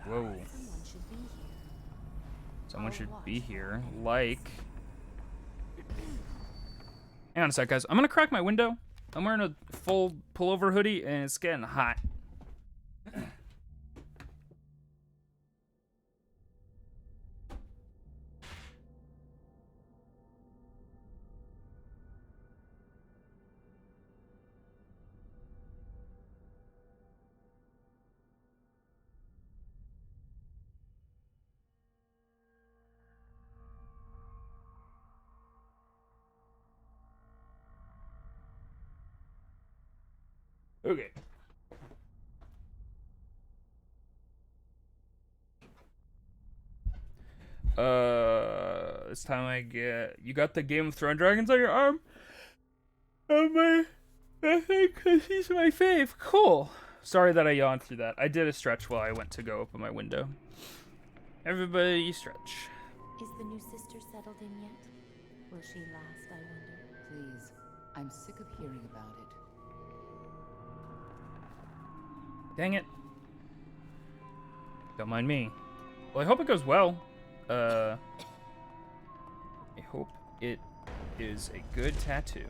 Whoa. Someone should be here. Like... Hang on a sec, guys. I'm gonna crack my window. I'm wearing a full pullover hoodie, and it's getting hot. Okay. This time I get... You got the Game of Thrones dragons on your arm? I think because he's my fave. Cool. Sorry that I yawned through that. I did a stretch while I went to go open my window. Everybody stretch. Is the new sister settled in yet? Will she last, I wonder? Please, I'm sick of hearing about it. Dang it. Don't mind me. Well, I hope it goes well. I hope it is a good tattoo.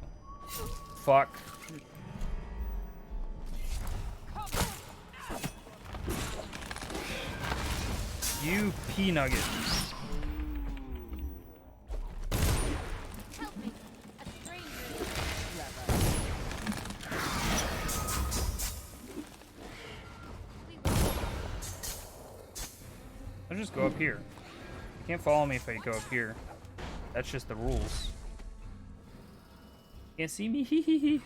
Fuck. You pea nugget. Help me. A stranger. I'll just go up here. You can't follow me if I go up here. That's just the rules. Can't see me. Hee hee hee.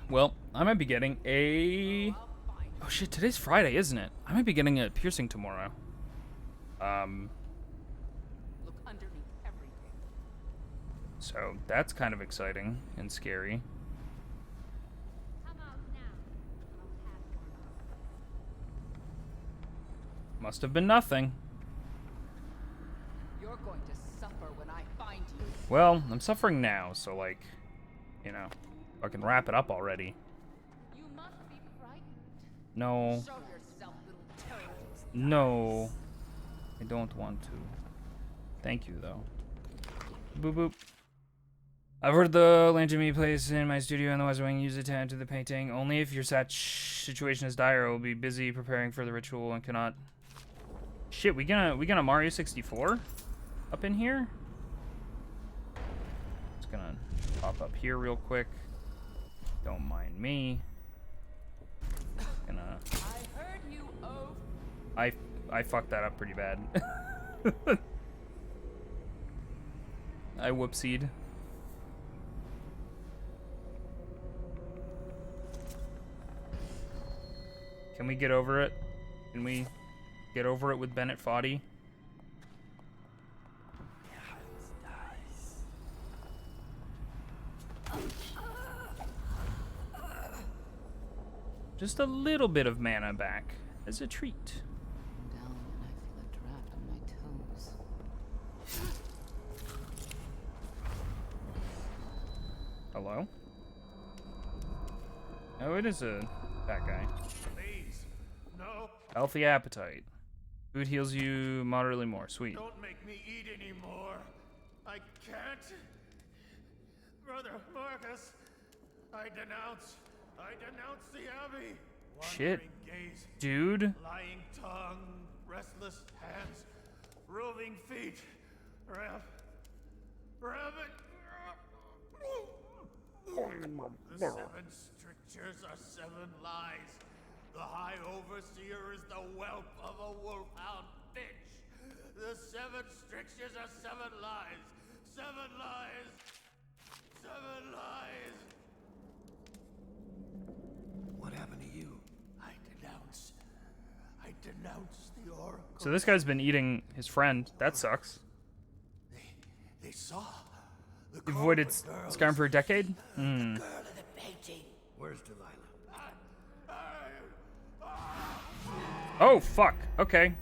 Well, I might be getting a... Oh shit, today's Friday, isn't it? I might be getting a piercing tomorrow. Look underneath everything. So that's kind of exciting and scary. Come out now. I'll have you. Must have been nothing. You're going to suffer when I find you. Well, I'm suffering now, so like, you know, I can wrap it up already. You must be frightened. No, Show yourself, little toad. no, I don't want to. Thank you, though. Boop boop. I've heard the Lanjimi place in my studio in the West Wing use it to add to the painting. Only if your situation is dire, I will be busy preparing for the ritual and cannot. Shit, we gonna Mario 64 up in here? It's gonna pop up here real quick. Don't mind me. Gonna. I heard you, oaf. I fucked that up pretty bad. I whoopsied. Can we get over it? Can we get over it with Bennett Foddy? Just a little bit of mana back as a treat. I'm down and I feel a draft on my toes. Hello? Oh, it is a that guy. Please, no. Healthy appetite. Food heals you moderately more. Sweet. Don't make me eat anymore. I can't. Brother Marcus, I denounce the Abbey. Shit. Wandering gaze, Dude. lying tongue, restless hands, roving feet, rabbit. The 7 strictures are 7 lies. The High Overseer is the whelp of a wolfhound bitch. The 7 strictures are 7 lies. 7 lies. 7 lies. What happened to you? I denounce the Oracle. So this guy's been eating his friend. That sucks. They saw the You avoided girl Skyrim for a decade? girl in the painting. Where's Delilah? Oh, fuck. Okay.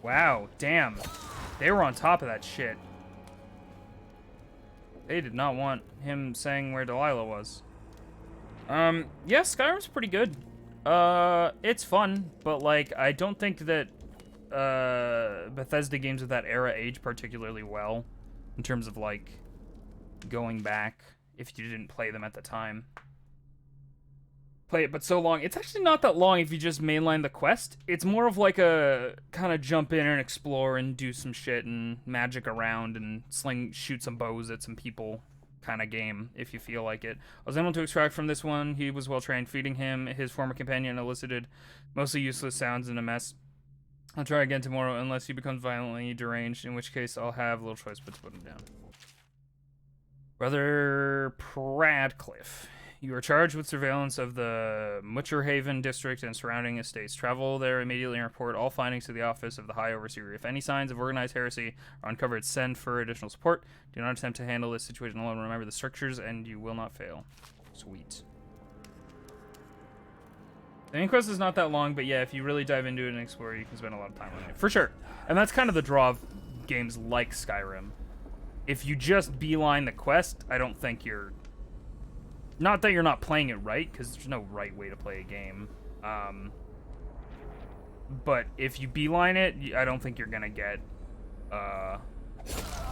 Wow, damn. They were on top of that shit. They did not want him saying where Delilah was. Yeah, Skyrim's pretty good. It's fun, but like, I don't think that Bethesda games of that era age particularly well in terms of like going back if you didn't play them at the time. Play it but so long. It's actually not that long if you just mainline the quest. It's more of like a kind of jump in and explore and do some shit and magic around and shoot some bows at some people kind of game if you feel like it. I was able to extract from this one. He was well trained. Feeding him his former companion elicited mostly useless sounds and a mess. I'll try again tomorrow unless he becomes violently deranged, in which case I'll have little choice but to put him down. Brother Pradcliffe, you are charged with surveillance of the Mutcherhaven district and surrounding estates. Travel there immediately and report all findings to the office of the High Overseer. If any signs of organized heresy are uncovered, send for additional support. Do not attempt to handle this situation alone. Remember the strictures and you will not fail. Sweet. The main quest is not that long, but yeah, if you really dive into it and explore, you can spend a lot of time on it. For sure. And that's kind of the draw of games like Skyrim. If you just beeline the quest, I don't think you're... Not that you're not playing it right, because there's no right way to play a game. But if you beeline it, I don't think you're going to get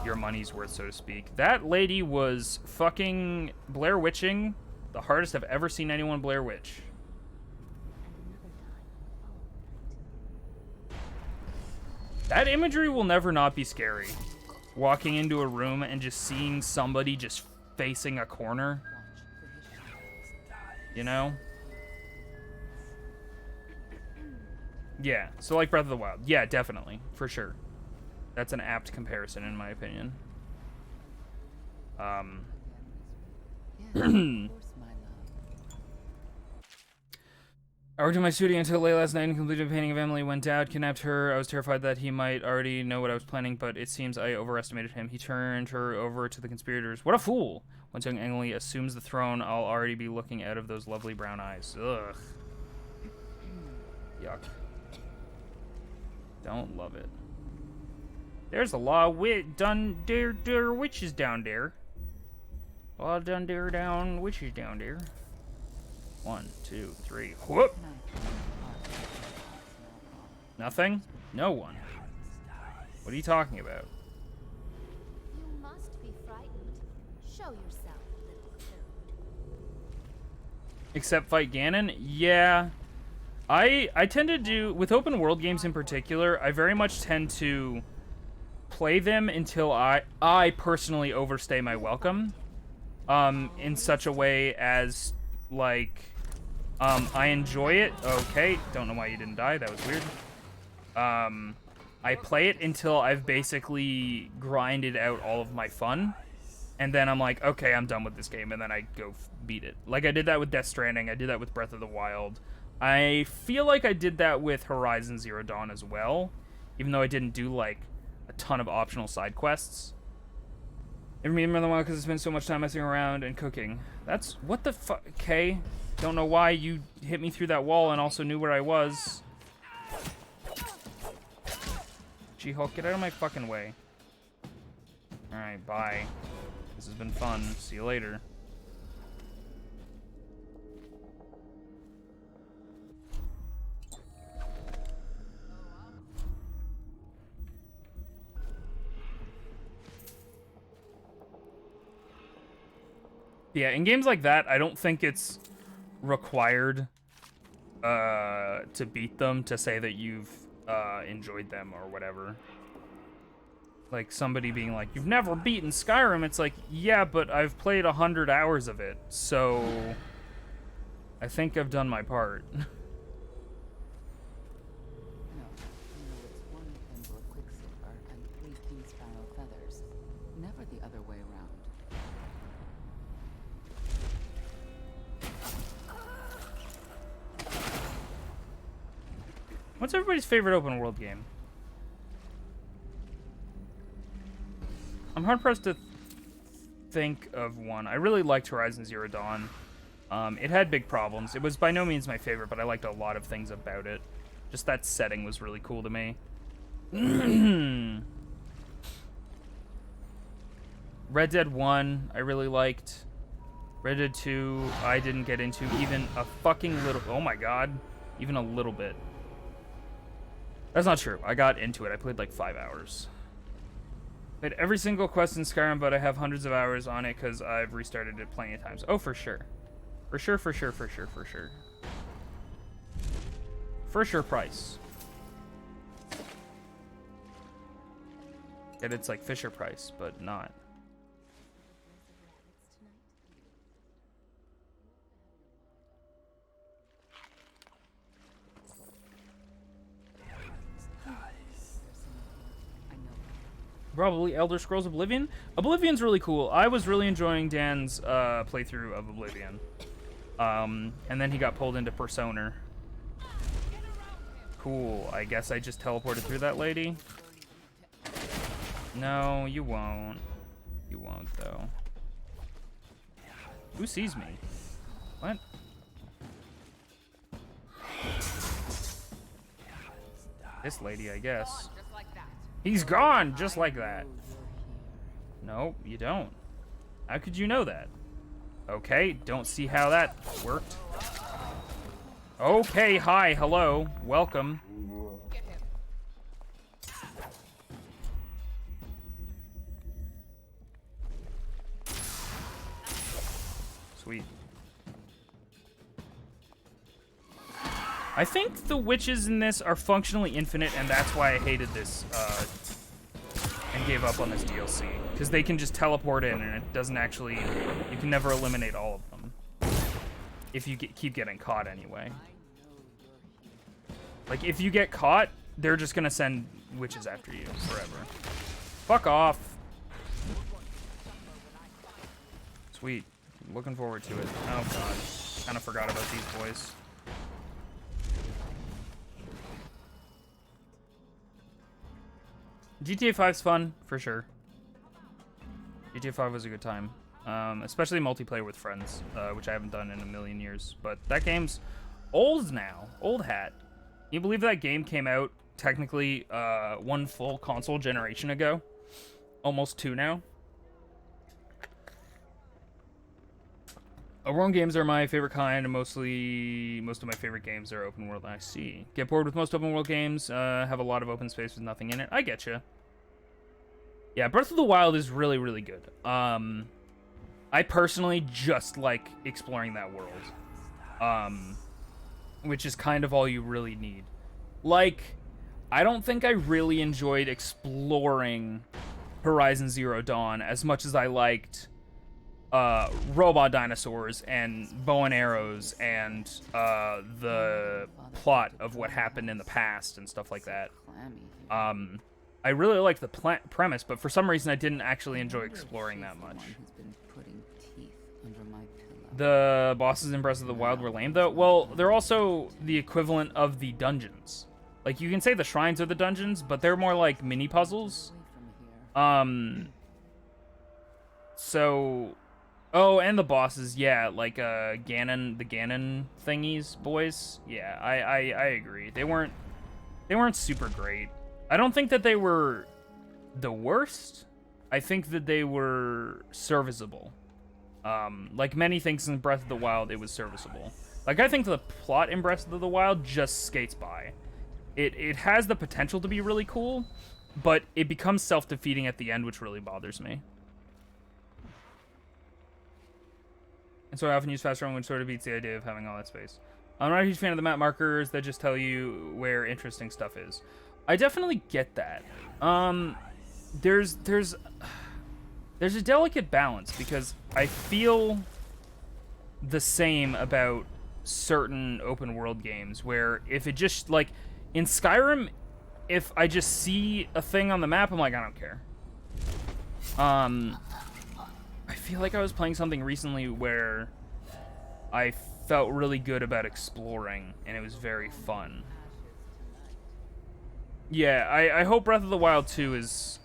your money's worth, so to speak. That lady was fucking Blair Witching the hardest I've ever seen anyone Blair Witch. That imagery will never not be scary. Walking into a room and just seeing somebody just facing a corner. You know? Yeah, so like Breath of the Wild. Yeah, definitely. For sure. That's an apt comparison in my opinion. I worked in my studio until late last night and completed a painting of Emily. When Dad kidnapped her, I was terrified that he might already know what I was planning, but it seems I overestimated him. He turned her over to the conspirators. What a fool! Once young Emily assumes the throne, I'll already be looking out of those lovely brown eyes. Ugh. Yuck. Don't love it. There's a lot of done there witches down there. A lot of done there down witches down there. 1, 2, 3. Whoop! Nothing? No one. What are you talking about? You must be frightened. Show yourself, little toad. Except fight Ganon? Yeah. I tend to do, with open world games in particular, I very much tend to play them until I personally overstay my welcome. In such a way as, like, I enjoy it. Okay, don't know why you didn't die. That was weird. I play it until I've basically grinded out all of my fun. And then I'm like, okay, I'm done with this game. And then I go beat it. Like, I did that with Death Stranding. I did that with Breath of the Wild. I feel like I did that with Horizon Zero Dawn as well. Even though I didn't do, like, a ton of optional side quests. Never meet Breath of the Wild because I spent so much time messing around and cooking. That's... What the fuck? Okay. Don't know why you hit me through that wall and also knew where I was. She-Hulk, get out of my fucking way. Alright, bye. This has been fun. See you later. Yeah, in games like that, I don't think it's required to beat them to say that you've enjoyed them or whatever. Like somebody being like, you've never beaten Skyrim. It's like, yeah, but I've played 100 hours of it, so I think I've done my part. No, it's 1 thimble of quicksilver and 3 king sparrow feathers. Never the other way around. What's everybody's favorite open world game? I'm hard pressed to think of one. I really liked Horizon Zero Dawn. It had big problems. It was by no means my favorite, but I liked a lot of things about it. Just that setting was really cool to me. Red Dead 1, I really liked. Red Dead 2, I didn't get into even a fucking little... Oh my god. Even a little bit. That's not true. I got into it. I played like 5 hours. Played every single quest in Skyrim, but I have hundreds of hours on it because I've restarted it plenty of times. Oh, for sure. For sure, for sure, for sure, for sure. For sure price. And it's like Fisher price, but not. Probably Elder Scrolls Oblivion. Oblivion's really cool. I was really enjoying Dan's playthrough of Oblivion. And then he got pulled into Persona. Cool. I guess I just teleported through that lady. No, you won't. You won't, though. Who sees me? What? This lady, I guess. He's gone, just like that. Nope, you don't. How could you know that? Okay, don't see how that worked. Okay, hi, hello, welcome. Sweet. I think the witches in this are functionally infinite, and that's why I hated this, and gave up on this DLC. Because they can just teleport in, and it doesn't actually... You can never eliminate all of them. If you keep getting caught, anyway. Like, if you get caught, they're just gonna send witches after you forever. Fuck off! Sweet. Looking forward to it. Oh, God. Kind of forgot about these boys. GTA 5's fun, for sure. GTA 5 was a good time. Especially multiplayer with friends, which I haven't done in a million years. But that game's old now. Old hat. Can you believe that game came out, technically, one full console generation ago? Almost two now. Open world games are my favorite kind, and most of my favorite games are open world I see. Get bored with most open world games, have a lot of open space with nothing in it. I get you. Yeah, Breath of the Wild is really, really good. I personally just like exploring that world. Which is kind of all you really need. Like, I don't think I really enjoyed exploring Horizon Zero Dawn as much as I liked robot dinosaurs and bow and arrows and the plot of what happened in the past and stuff like that. I really liked the premise, but for some reason I didn't actually enjoy exploring that much. The bosses in Breath of the Wild were lame, though. Well, they're also the equivalent of the dungeons. Like, you can say the shrines are the dungeons, but they're more like mini puzzles. So... Oh, and the bosses, yeah, like Ganon, the Ganon thingies, boys. Yeah, I agree. They weren't super great. I don't think that they were the worst. I think that they were serviceable. Like many things in Breath of the Wild, it was serviceable. Like, I think the plot in Breath of the Wild just skates by. It has the potential to be really cool, but it becomes self-defeating at the end, which really bothers me. And so I often use fast run, which sort of beats the idea of having all that space. I'm not a huge fan of the map markers that just tell you where interesting stuff is. I definitely get that. There's a delicate balance, because I feel the same about certain open world games, where if it just, like, in Skyrim, if I just see a thing on the map, I'm like, I don't care. I feel like I was playing something recently where I felt really good about exploring, and it was very fun. Yeah, I hope Breath of the Wild 2 is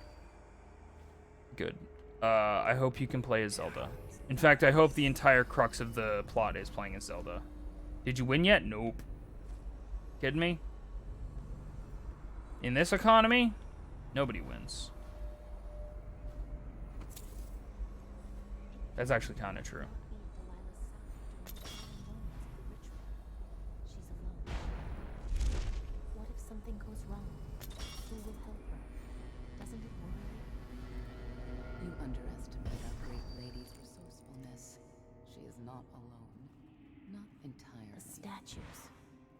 good. I hope you can play as Zelda. In fact, I hope the entire crux of the plot is playing as Zelda. Did you win yet? Nope. Kidding me? In this economy, nobody wins. That's actually kind of true. What if something goes wrong? Who will help her? Doesn't it worry you? You underestimate our great lady's resourcefulness. She is not alone. Not entirely. The statues.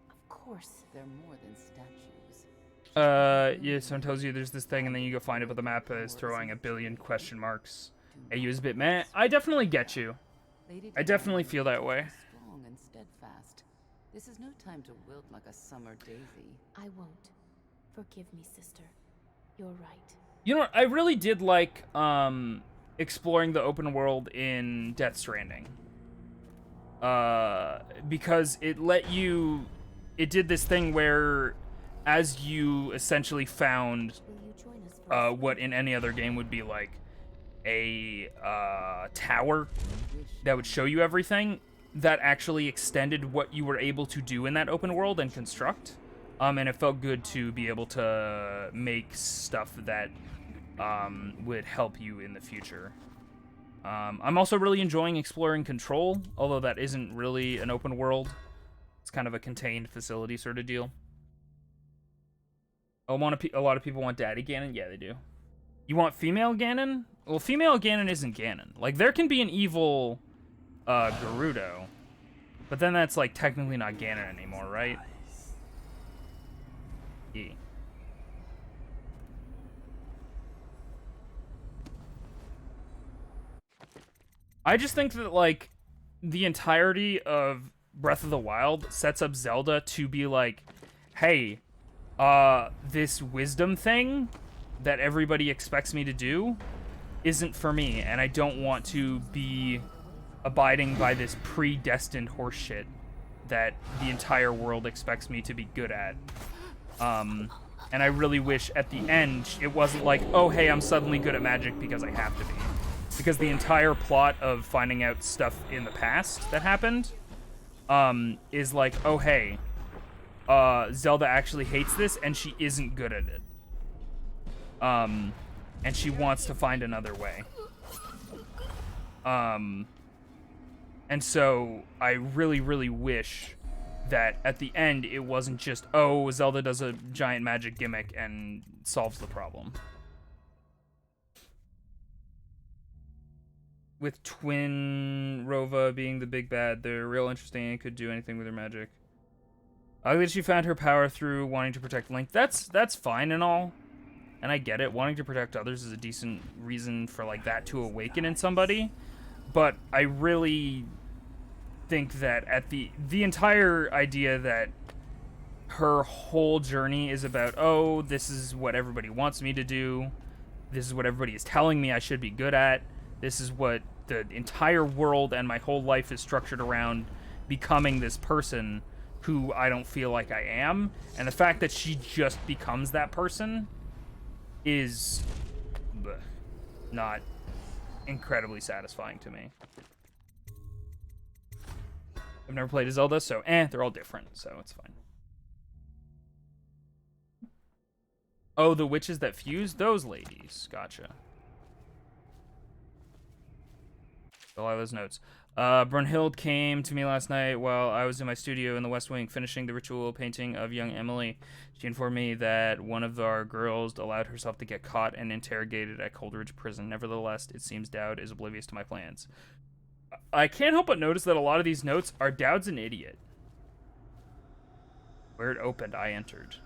Of course. They're more than statues. Yeah, someone tells you there's this thing, and then you go find it, but the map is throwing a billion question marks. AU is a bit meh. I definitely get you. I definitely feel that way. Strong and steadfast. This is no time to wilt like a summer daisy. I won't. Forgive me, sister. You're right. You know, I really did like exploring the open world in Death Stranding. Because it did this thing where as you essentially found Will you join us for what in any other game would be like a tower that would show you everything, that actually extended what you were able to do in that open world and construct. And it felt good to be able to make stuff that would help you in the future. I'm also really enjoying exploring Control, although that isn't really an open world. It's kind of a contained facility sort of deal. A lot of people want Daddy Ganon? Yeah, they do. You want female Ganon? Well, female Ganon isn't Ganon. Like, there can be an evil Gerudo, but then that's, like, technically not Ganon anymore, right? Yeah. I just think that, like, the entirety of Breath of the Wild sets up Zelda to be like, hey, this wisdom thing that everybody expects me to do isn't for me, and I don't want to be abiding by this predestined horseshit that the entire world expects me to be good at. And I really wish at the end it wasn't like, oh, hey, I'm suddenly good at magic because I have to be. Because the entire plot of finding out stuff in the past that happened is like, oh, hey, Zelda actually hates this and she isn't good at it. And she wants to find another way. And so I really, really wish that at the end it wasn't just, oh, Zelda does a giant magic gimmick and solves the problem. With Twin Rova being the big bad, they're real interesting and could do anything with her magic. I think she found her power through wanting to protect Link. That's fine and all. And I get it. Wanting to protect others is a decent reason for, like, that to awaken in somebody. But I really think that at the entire idea that her whole journey is about, oh, this is what everybody wants me to do. This is what everybody is telling me I should be good at. This is what the entire world and my whole life is structured around, becoming this person who I don't feel like I am. And the fact that she just becomes that person is not incredibly satisfying to me. I've never played a Zelda, so they're all different, so it's fine. Oh, the witches that fuse? Those ladies. Gotcha. A lot of those notes. Brunhild came to me last night while I was in my studio in the West Wing finishing the ritual painting of young Emily. She informed me that one of our girls allowed herself to get caught and interrogated at Coleridge Prison. Nevertheless, it seems Dowd is oblivious to my plans. I can't help but notice that a lot of these notes are Dowd's an idiot. Where it opened, I entered.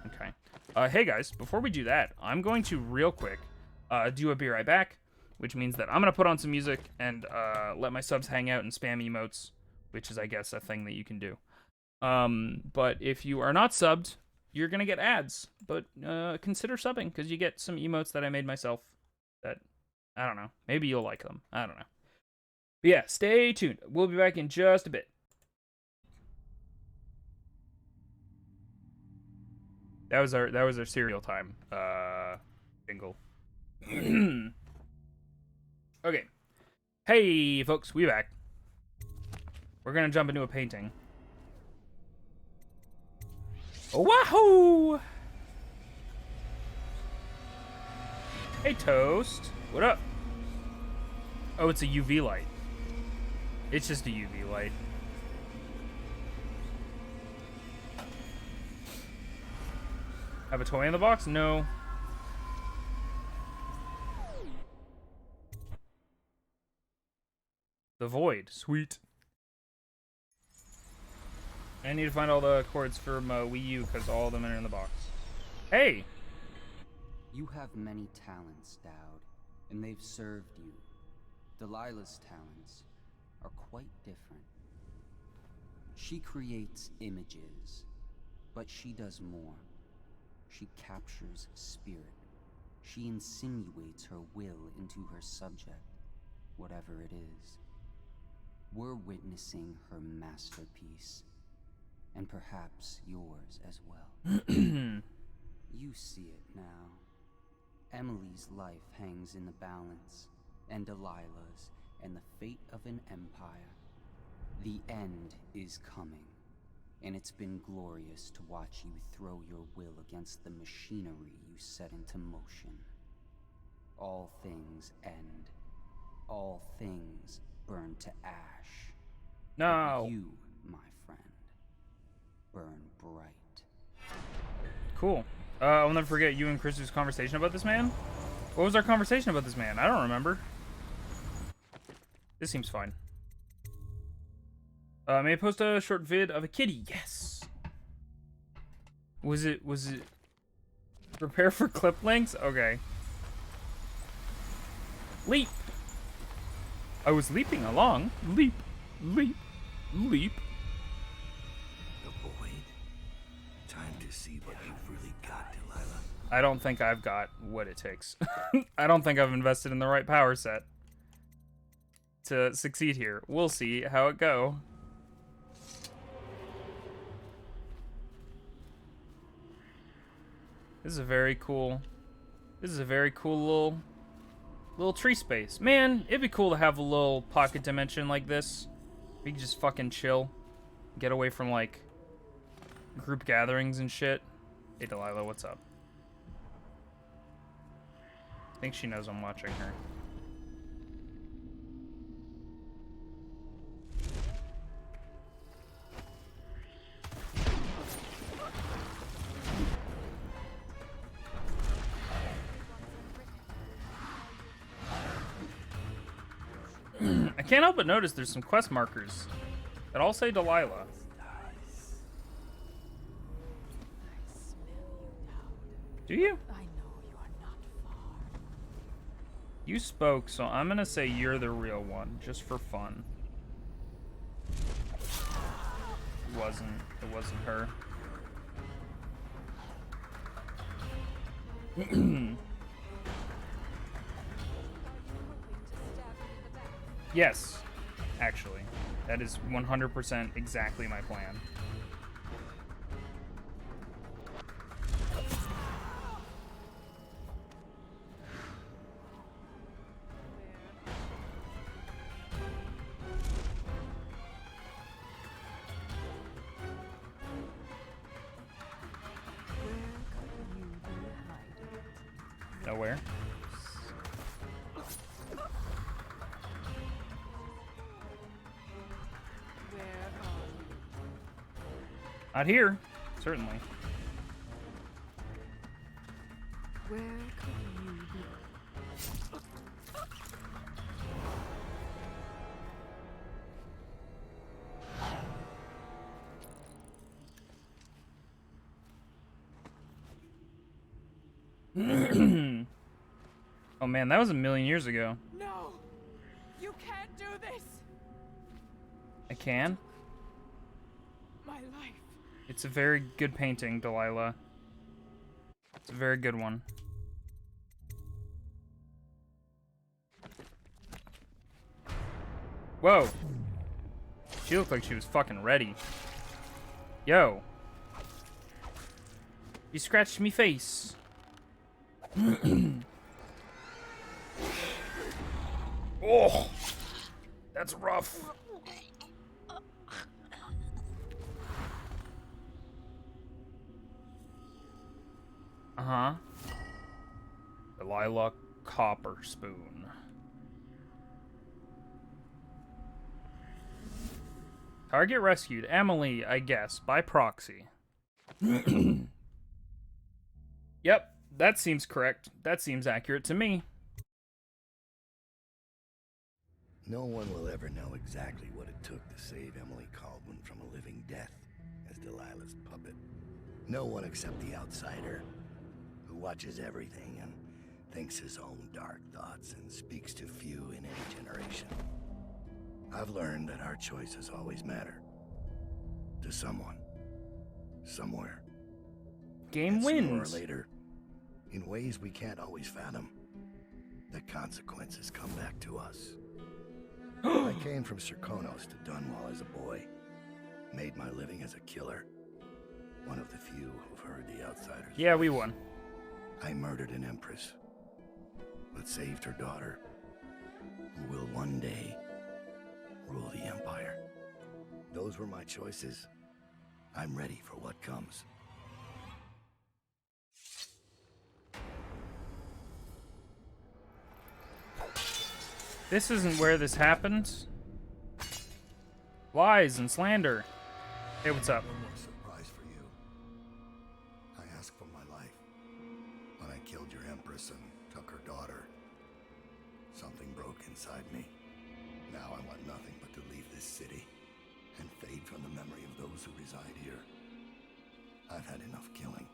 Okay. Hey guys, before we do that, I'm going to real quick do a be right back, which means that I'm going to put on some music and let my subs hang out and spam emotes, which is, I guess, a thing that you can do. But if you are not subbed, you're going to get ads. But consider subbing, because you get some emotes that I made myself that, I don't know, maybe you'll like them. I don't know. But yeah, stay tuned. We'll be back in just a bit. That was our cereal time jingle. Okay. Hey folks, we back. We're gonna jump into a painting. Wahoo! Hey Toast. What up? Oh, it's a UV light. It's just a UV light. Have a toy in the box? No. The Void. Sweet. I need to find all the chords from Wii U because all of them are in the box. Hey! You have many talents, Dowd, and they've served you. Delilah's talents are quite different. She creates images, but she does more. She captures spirit. she insinuates her will into her subject, whatever it is. We're witnessing her masterpiece, and perhaps yours as well. You see it now. Emily's life hangs in the balance, and Delilah's, and the fate of an empire. The end is coming, and it's been glorious to watch you throw your will against the machinery you set into motion. All things end. All things burn to ash. No. But you, my friend, burn bright. Cool. I'll never forget you and Chris's conversation about this man. What was our conversation about this man? I don't remember. This seems fine. May I post a short vid of a kitty? Yes. Was it prepare for clip links? Okay. Leap. I was leaping along. Leap, leap, leap. The void. Time to see what you've really got, Delilah. I don't think I've got what it takes. I don't think I've invested in the right power set to succeed here. We'll see how it go. This is a very cool little tree space. Man, it'd be cool to have a little pocket dimension like this. We can just fucking chill. Get away from, like, group gatherings and shit. Hey, Delilah, what's up? I think she knows I'm watching her. I can't help but notice there's some quest markers that all say Delilah. Do you? I know you are not far. You spoke, so I'm gonna say you're the real one, just for fun. It wasn't her. Yes, actually. That is 100% exactly my plan. Nowhere. Not here, certainly. Where could you be? Oh man, that was a million years ago. No! You can't do this! I can? My life. It's a very good painting, Delilah. It's a very good one. Whoa. She looked like she was fucking ready. Yo. You scratched me face. Oh. That's rough. Uh-huh. Delilah Copper Spoon. Target rescued. Emily, I guess, by proxy. Yep, that seems correct. That seems accurate to me. No one will ever know exactly what it took to save Emily Caldwin from a living death as Delilah's puppet. No one except the outsider, who watches everything and thinks his own dark thoughts and speaks to few in any generation. I've learned that our choices always matter. To someone. Somewhere. Game And sooner or wins. later, in ways we can't always fathom, the consequences come back to us. I came from Serkonos to Dunwall as a boy, made my living as a killer. One of the few who've heard the Outsiders. Yeah, we won. I murdered an empress, but saved her daughter, who will one day rule the Empire. Those were my choices. I'm ready for what comes. This isn't where this happened. Lies and slander. Hey, what's up? One more surprise for you. I asked for my life when I killed your empress and took her daughter. Something broke inside me. Now I want nothing but to leave this city and fade from the memory of those who reside here. I've had enough killing.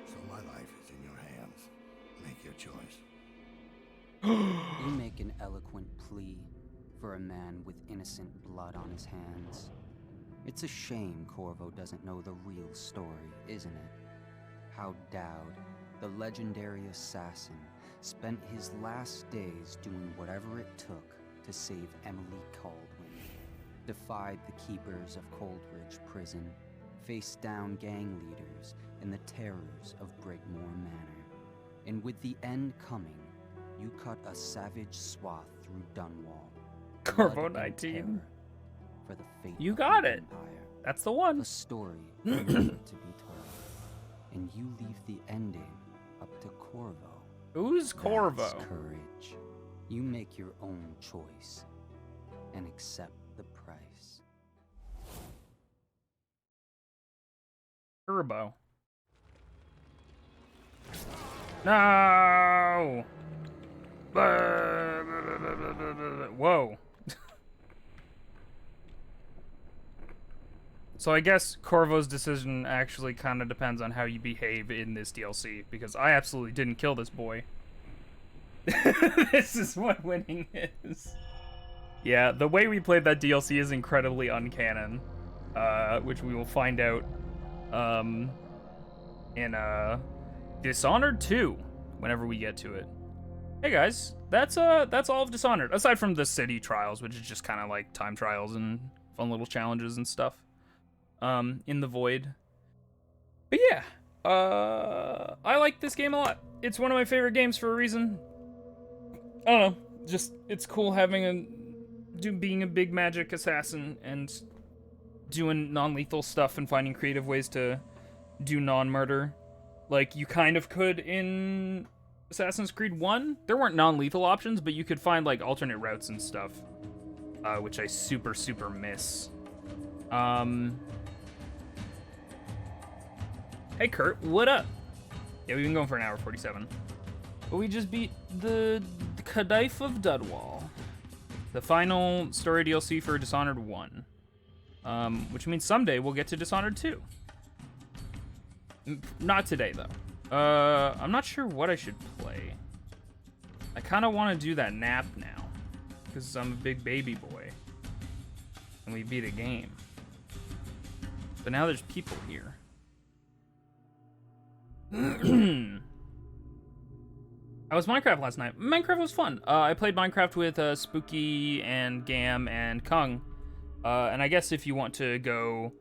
So my life is in your hands. Make your choice. You make an eloquent plea for a man with innocent blood on his hands. It's a shame Corvo doesn't know the real story, isn't it? How Dowd, the legendary assassin, spent his last days doing whatever it took to save Emily Caldwin, defied the keepers of Coldridge Prison, faced down gang leaders and the terrors of Brigmore Manor. And with the end coming, you cut a savage swath through Dunwall. Corvo Blood and 19. terror for the fate You of got the it. Empire. That's the one. A story waiting to be told. And you leave the ending up to Corvo. Who's Corvo? That's courage. You make your own choice and accept the price. Turbo. No! Whoa. So I guess Corvo's decision actually kind of depends on how you behave in this DLC, because I absolutely didn't kill this boy. This is what winning is. Yeah, the way we played that DLC is incredibly uncanon, which we will find out in Dishonored 2 whenever we get to it. Hey guys, that's all of Dishonored, aside from the city trials, which is just kind of like time trials and fun little challenges and stuff in the void. But yeah, I like this game a lot. It's one of my favorite games for a reason. I don't know, just it's cool having being a big magic assassin and doing non-lethal stuff and finding creative ways to do non-murder. Like, you kind of could in Assassin's Creed 1. There weren't non-lethal options, but you could find, like, alternate routes and stuff, which I super, super miss. Hey, Kurt, what up? Yeah, we've been going for an hour 47. But we just beat the Kadaif of Dunwall, the final story DLC for Dishonored 1. Which means someday we'll get to Dishonored 2. Not today, though. I'm not sure what I should play. I kind of want to do that nap now, because I'm a big baby boy, and we beat a game. But now there's people here. I was Minecraft last night. Minecraft was fun. I played Minecraft with Spooky and Gam and Kung. And I guess if you want to go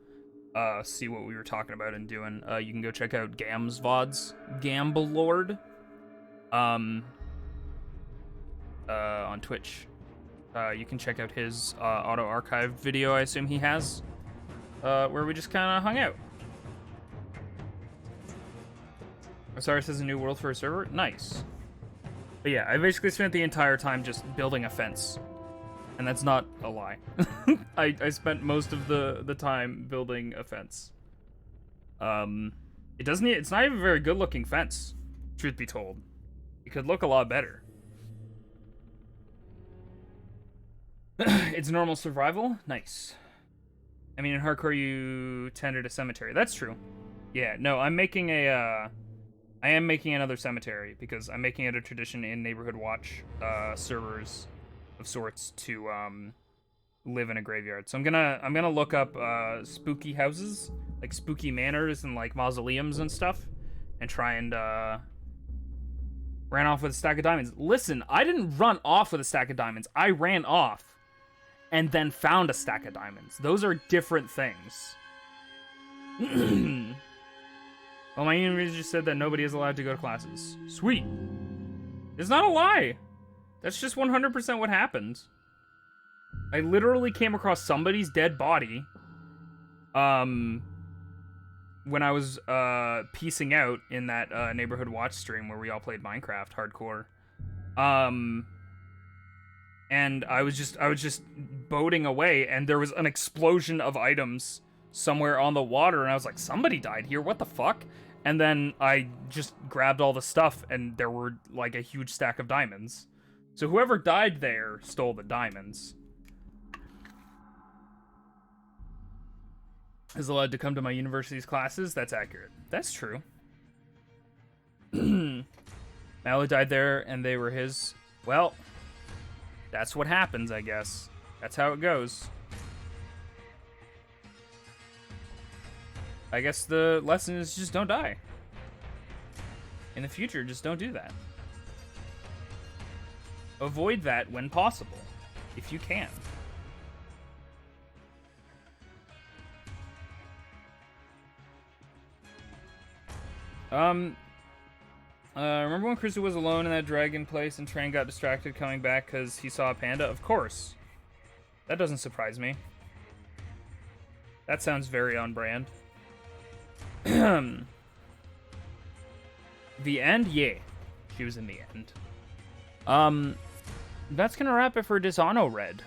see what we were talking about and doing, you can go check out Gam's VODs. Gamblord. On Twitch. You can check out his auto-archived video, I assume he has, where we just kind of hung out. Osiris has a new world for a server? Nice. But yeah, I basically spent the entire time just building a fence. And that's not a lie. I spent most of the time building a fence. It's not even a very good looking fence, truth be told. It could look a lot better. It's normal survival? Nice. I mean, in hardcore you tended a cemetery. That's true. Yeah, no, I am making another cemetery because I'm making it a tradition in Neighborhood Watch servers of sorts to live in a graveyard. So I'm gonna look up spooky houses, like spooky manors and like mausoleums and stuff, and try and ran off with a stack of diamonds. Listen, I didn't run off with a stack of diamonds. I ran off and then found a stack of diamonds. Those are different things. Well, my university just said that nobody is allowed to go to classes. Sweet. It's not a lie. That's just 100% what happened. I literally came across somebody's dead body when I was piecing out in that neighborhood watch stream where we all played Minecraft hardcore. And I was just boating away, and there was an explosion of items somewhere on the water, and I was like, somebody died here, what the fuck? And then I just grabbed all the stuff, and there were like a huge stack of diamonds. So whoever died there stole the diamonds. Is allowed to come to my university's classes? That's accurate. That's true. Mallow died there, and they were his. Well, that's what happens, I guess. That's how it goes. I guess the lesson is just don't die. In the future, just don't do that. Avoid that when possible, if you can. Remember when Chrissy was alone in that dragon place and Train got distracted coming back because he saw a panda? Of course. That doesn't surprise me. That sounds very on brand. The end? Yeah. She was in the end. That's gonna wrap it for Dishonored.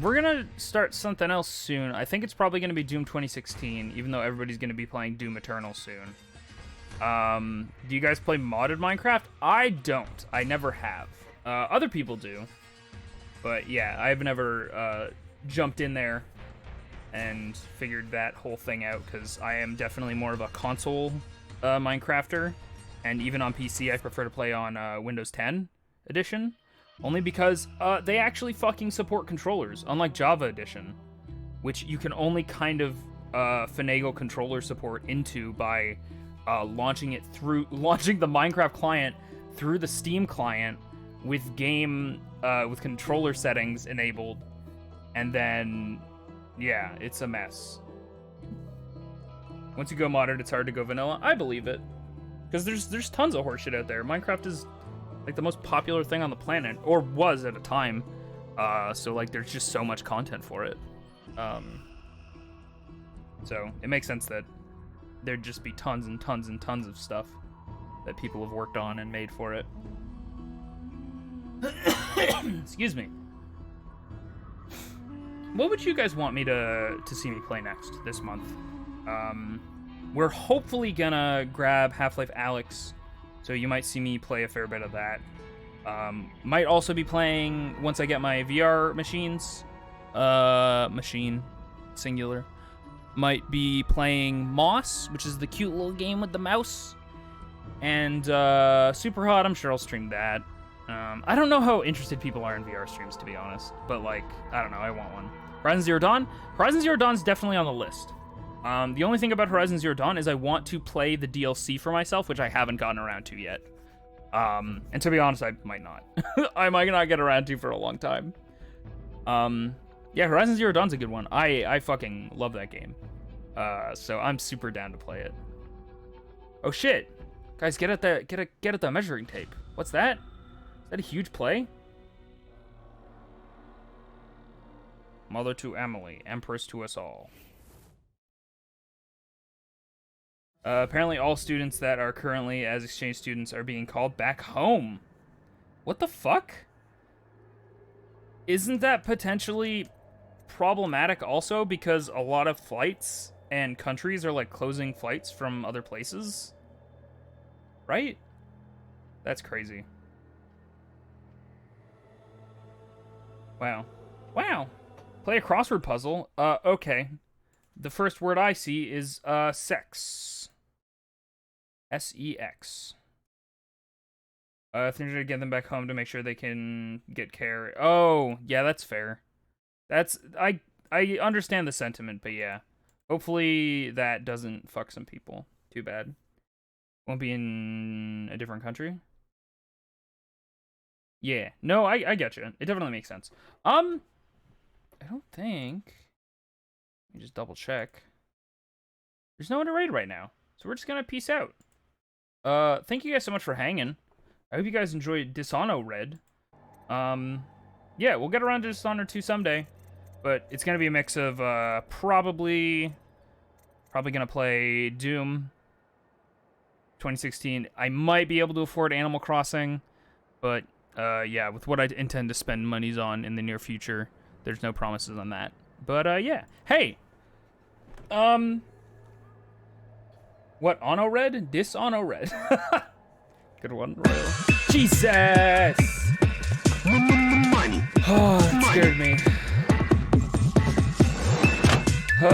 We're gonna start something else soon. I think it's probably gonna be Doom 2016, even though everybody's gonna be playing Doom Eternal soon. Do you guys play modded Minecraft? I don't. I never have. Other people do. But yeah, I've never jumped in there and figured that whole thing out, because I am definitely more of a console Minecrafter. And even on PC, I prefer to play on Windows 10 edition. Only because they actually fucking support controllers, unlike Java edition, which you can only kind of finagle controller support into by launching the Minecraft client through the Steam client with with controller settings enabled, and then yeah, it's a mess. Once you go modded, it's hard to go vanilla. I believe it, because there's tons of horseshit out there. Minecraft is like the most popular thing on the planet, or was at a time. So like there's just so much content for it. So it makes sense that there'd just be tons and tons and tons of stuff that people have worked on and made for it. Excuse me. What would you guys want me to see me play next this month? We're hopefully gonna grab Half-Life Alyx, so you might see me play a fair bit of that. Might also be playing, once I get my VR machines, machine, singular, might be playing Moss, which is the cute little game with the mouse, and Super Hot. I'm sure I'll stream that. I don't know how interested people are in VR streams, to be honest, but like, I don't know, I want one. Horizon Zero Dawn? Horizon Zero Dawn's definitely on the list. The only thing about Horizon Zero Dawn is I want to play the DLC for myself, which I haven't gotten around to yet. And to be honest, I might not. I might not get around to for a long time. Yeah, Horizon Zero Dawn's a good one. I fucking love that game. So I'm super down to play it. Oh shit. Guys, get at the measuring tape. What's that? Is that a huge play? Mother to Emily, Empress to us all. Apparently all students that are currently as exchange students are being called back home. What the fuck? Isn't that potentially problematic also, because a lot of flights and countries are like closing flights from other places? Right? That's crazy. Wow. Wow. Play a crossword puzzle. Okay. The first word I see is sex. S-E-X. I think I should get them back home to make sure they can get care. Oh, yeah, that's fair. That's I understand the sentiment, but yeah. Hopefully that doesn't fuck some people. Too bad. Won't be in a different country? Yeah. No, I get you. It definitely makes sense. I don't think. Let me just double check. There's no one to raid right now. So we're just gonna peace out. Thank you guys so much for hanging. I hope you guys enjoyed Dishonored. Yeah, we'll get around to Dishonored 2 someday. But it's gonna be a mix of, probably gonna play Doom 2016. I might be able to afford Animal Crossing, but, yeah, with what I intend to spend monies on in the near future, there's no promises on that. But, yeah. Hey! What, Ono-Red? Dishonored. Good one, Royal. Jesus! Money. Oh, that scared me. Money.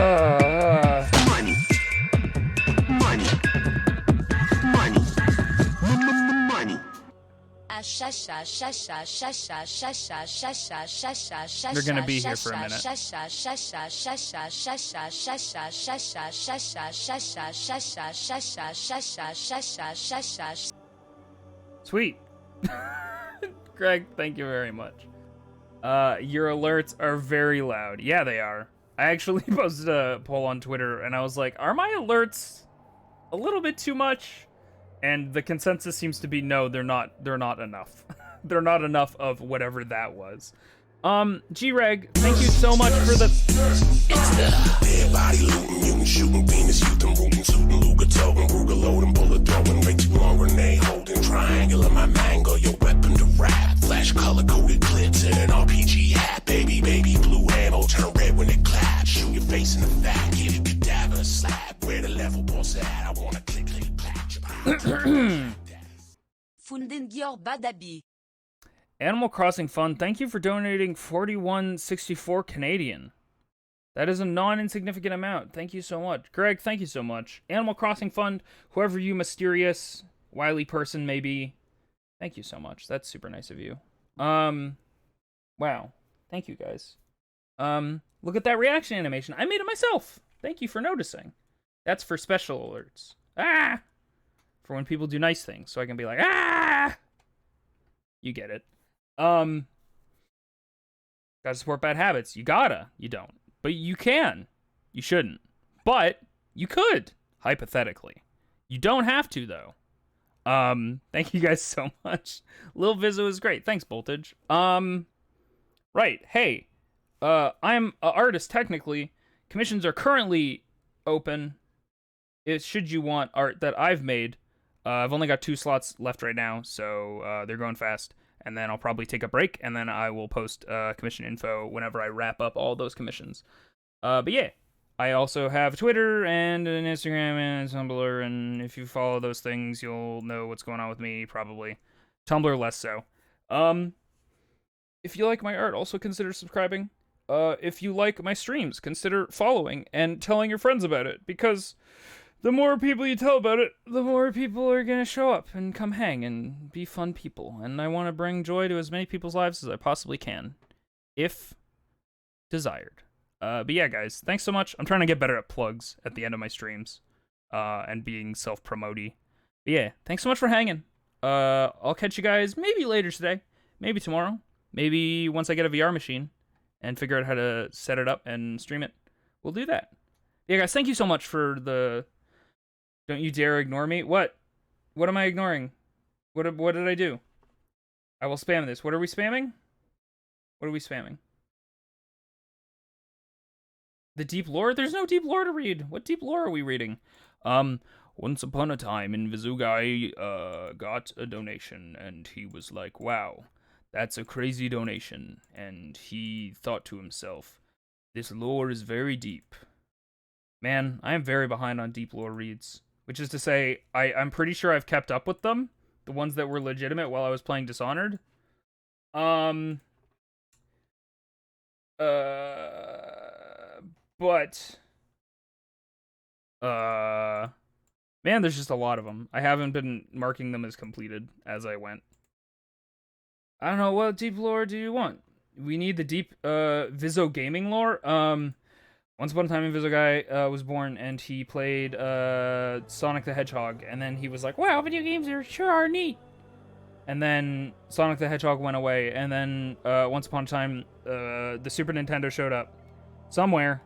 Money. Money. Money. They're gonna be here for a minute. Sweet. Greg, thank you very much. Your alerts are very loud. Yeah, they are. I actually posted a poll on Twitter, and I was like, are my alerts a little bit too much? And the consensus seems to be no, they're not enough. They're not enough of whatever that was. G-Reg, thank you so much for the... It's the dead body looting, mutant shooting, penis youth and rooting, tooting, Luger toting, Ruger loading, bullet throwing, way too long, grenade holding, triangle in my mango, your weapon to rap, flash color coded clips in an RPG hat, baby, blue ammo, turn red when it claps, shoot your face in the back, give you cadaver slap, where the level boss at, I wanna click, clap, Fundendior Badabi. Animal Crossing Fund, thank you for donating 41.64 Canadian. That is a non-insignificant amount. Thank you so much. Greg, thank you so much. Animal Crossing Fund, whoever you mysterious, wily person may be, thank you so much. That's super nice of you. Wow. Thank you, guys. Look at that reaction animation. I made it myself. Thank you for noticing. That's for special alerts. Ah! For when people do nice things, so I can be like, ah! You get it. Gotta support bad habits. You gotta. You don't. But you can. You shouldn't. But you could, hypothetically. You don't have to, though. Thank you guys so much. Lil Vizzo is great. Thanks, Voltage. Right. Hey, I'm an artist, technically. Commissions are currently open. Should you want art that I've made. I've only got 2 slots left right now, so they're going fast. And then I'll probably take a break, and then I will post commission info whenever I wrap up all those commissions. But yeah, I also have Twitter and an Instagram and a Tumblr, and if you follow those things, you'll know what's going on with me, probably. Tumblr less so. If you like my art, also consider subscribing. If you like my streams, consider following and telling your friends about it, because the more people you tell about it, the more people are going to show up and come hang and be fun people. And I want to bring joy to as many people's lives as I possibly can, if desired. But yeah, guys, thanks so much. I'm trying to get better at plugs at the end of my streams and being self-promoty. But yeah, thanks so much for hanging. I'll catch you guys maybe later today, maybe tomorrow, maybe once I get a VR machine and figure out how to set it up and stream it. We'll do that. Yeah, guys, thank you so much for the... Don't you dare ignore me. What? What am I ignoring? What did I do? I will spam this. What are we spamming? What are we spamming? The deep lore? There's no deep lore to read. What deep lore are we reading? Once upon a time in Vizugai, got a donation, and he was like, wow, that's a crazy donation. And he thought to himself, this lore is very deep. Man, I am very behind on deep lore reads. Which is to say, I'm pretty sure I've kept up with them. The ones that were legitimate while I was playing Dishonored. But... Man, there's just a lot of them. I haven't been marking them as completed as I went. I don't know, what deep lore do you want? we need the deep Vizzo gaming lore. Once upon a time, Invisible Guy was born, and he played Sonic the Hedgehog, and then he was like, "Wow, video games sure are neat." And then Sonic the Hedgehog went away, and then once upon a time, the Super Nintendo showed up somewhere,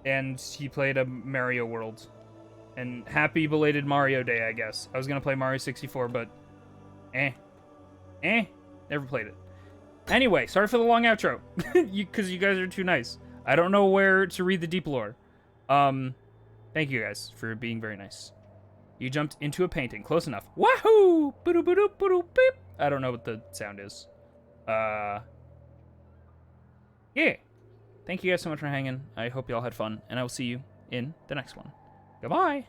and he played a Mario World. And happy belated Mario Day, I guess. I was gonna play Mario 64, but never played it. Anyway, sorry for the long outro, because you guys are too nice. I don't know where to read the deep lore. Thank you guys for being very nice. You jumped into a painting. Close enough. Wahoo! Boop. I don't know what the sound is. Yeah. Thank you guys so much for hanging. I hope you all had fun, and I will see you in the next one. Goodbye!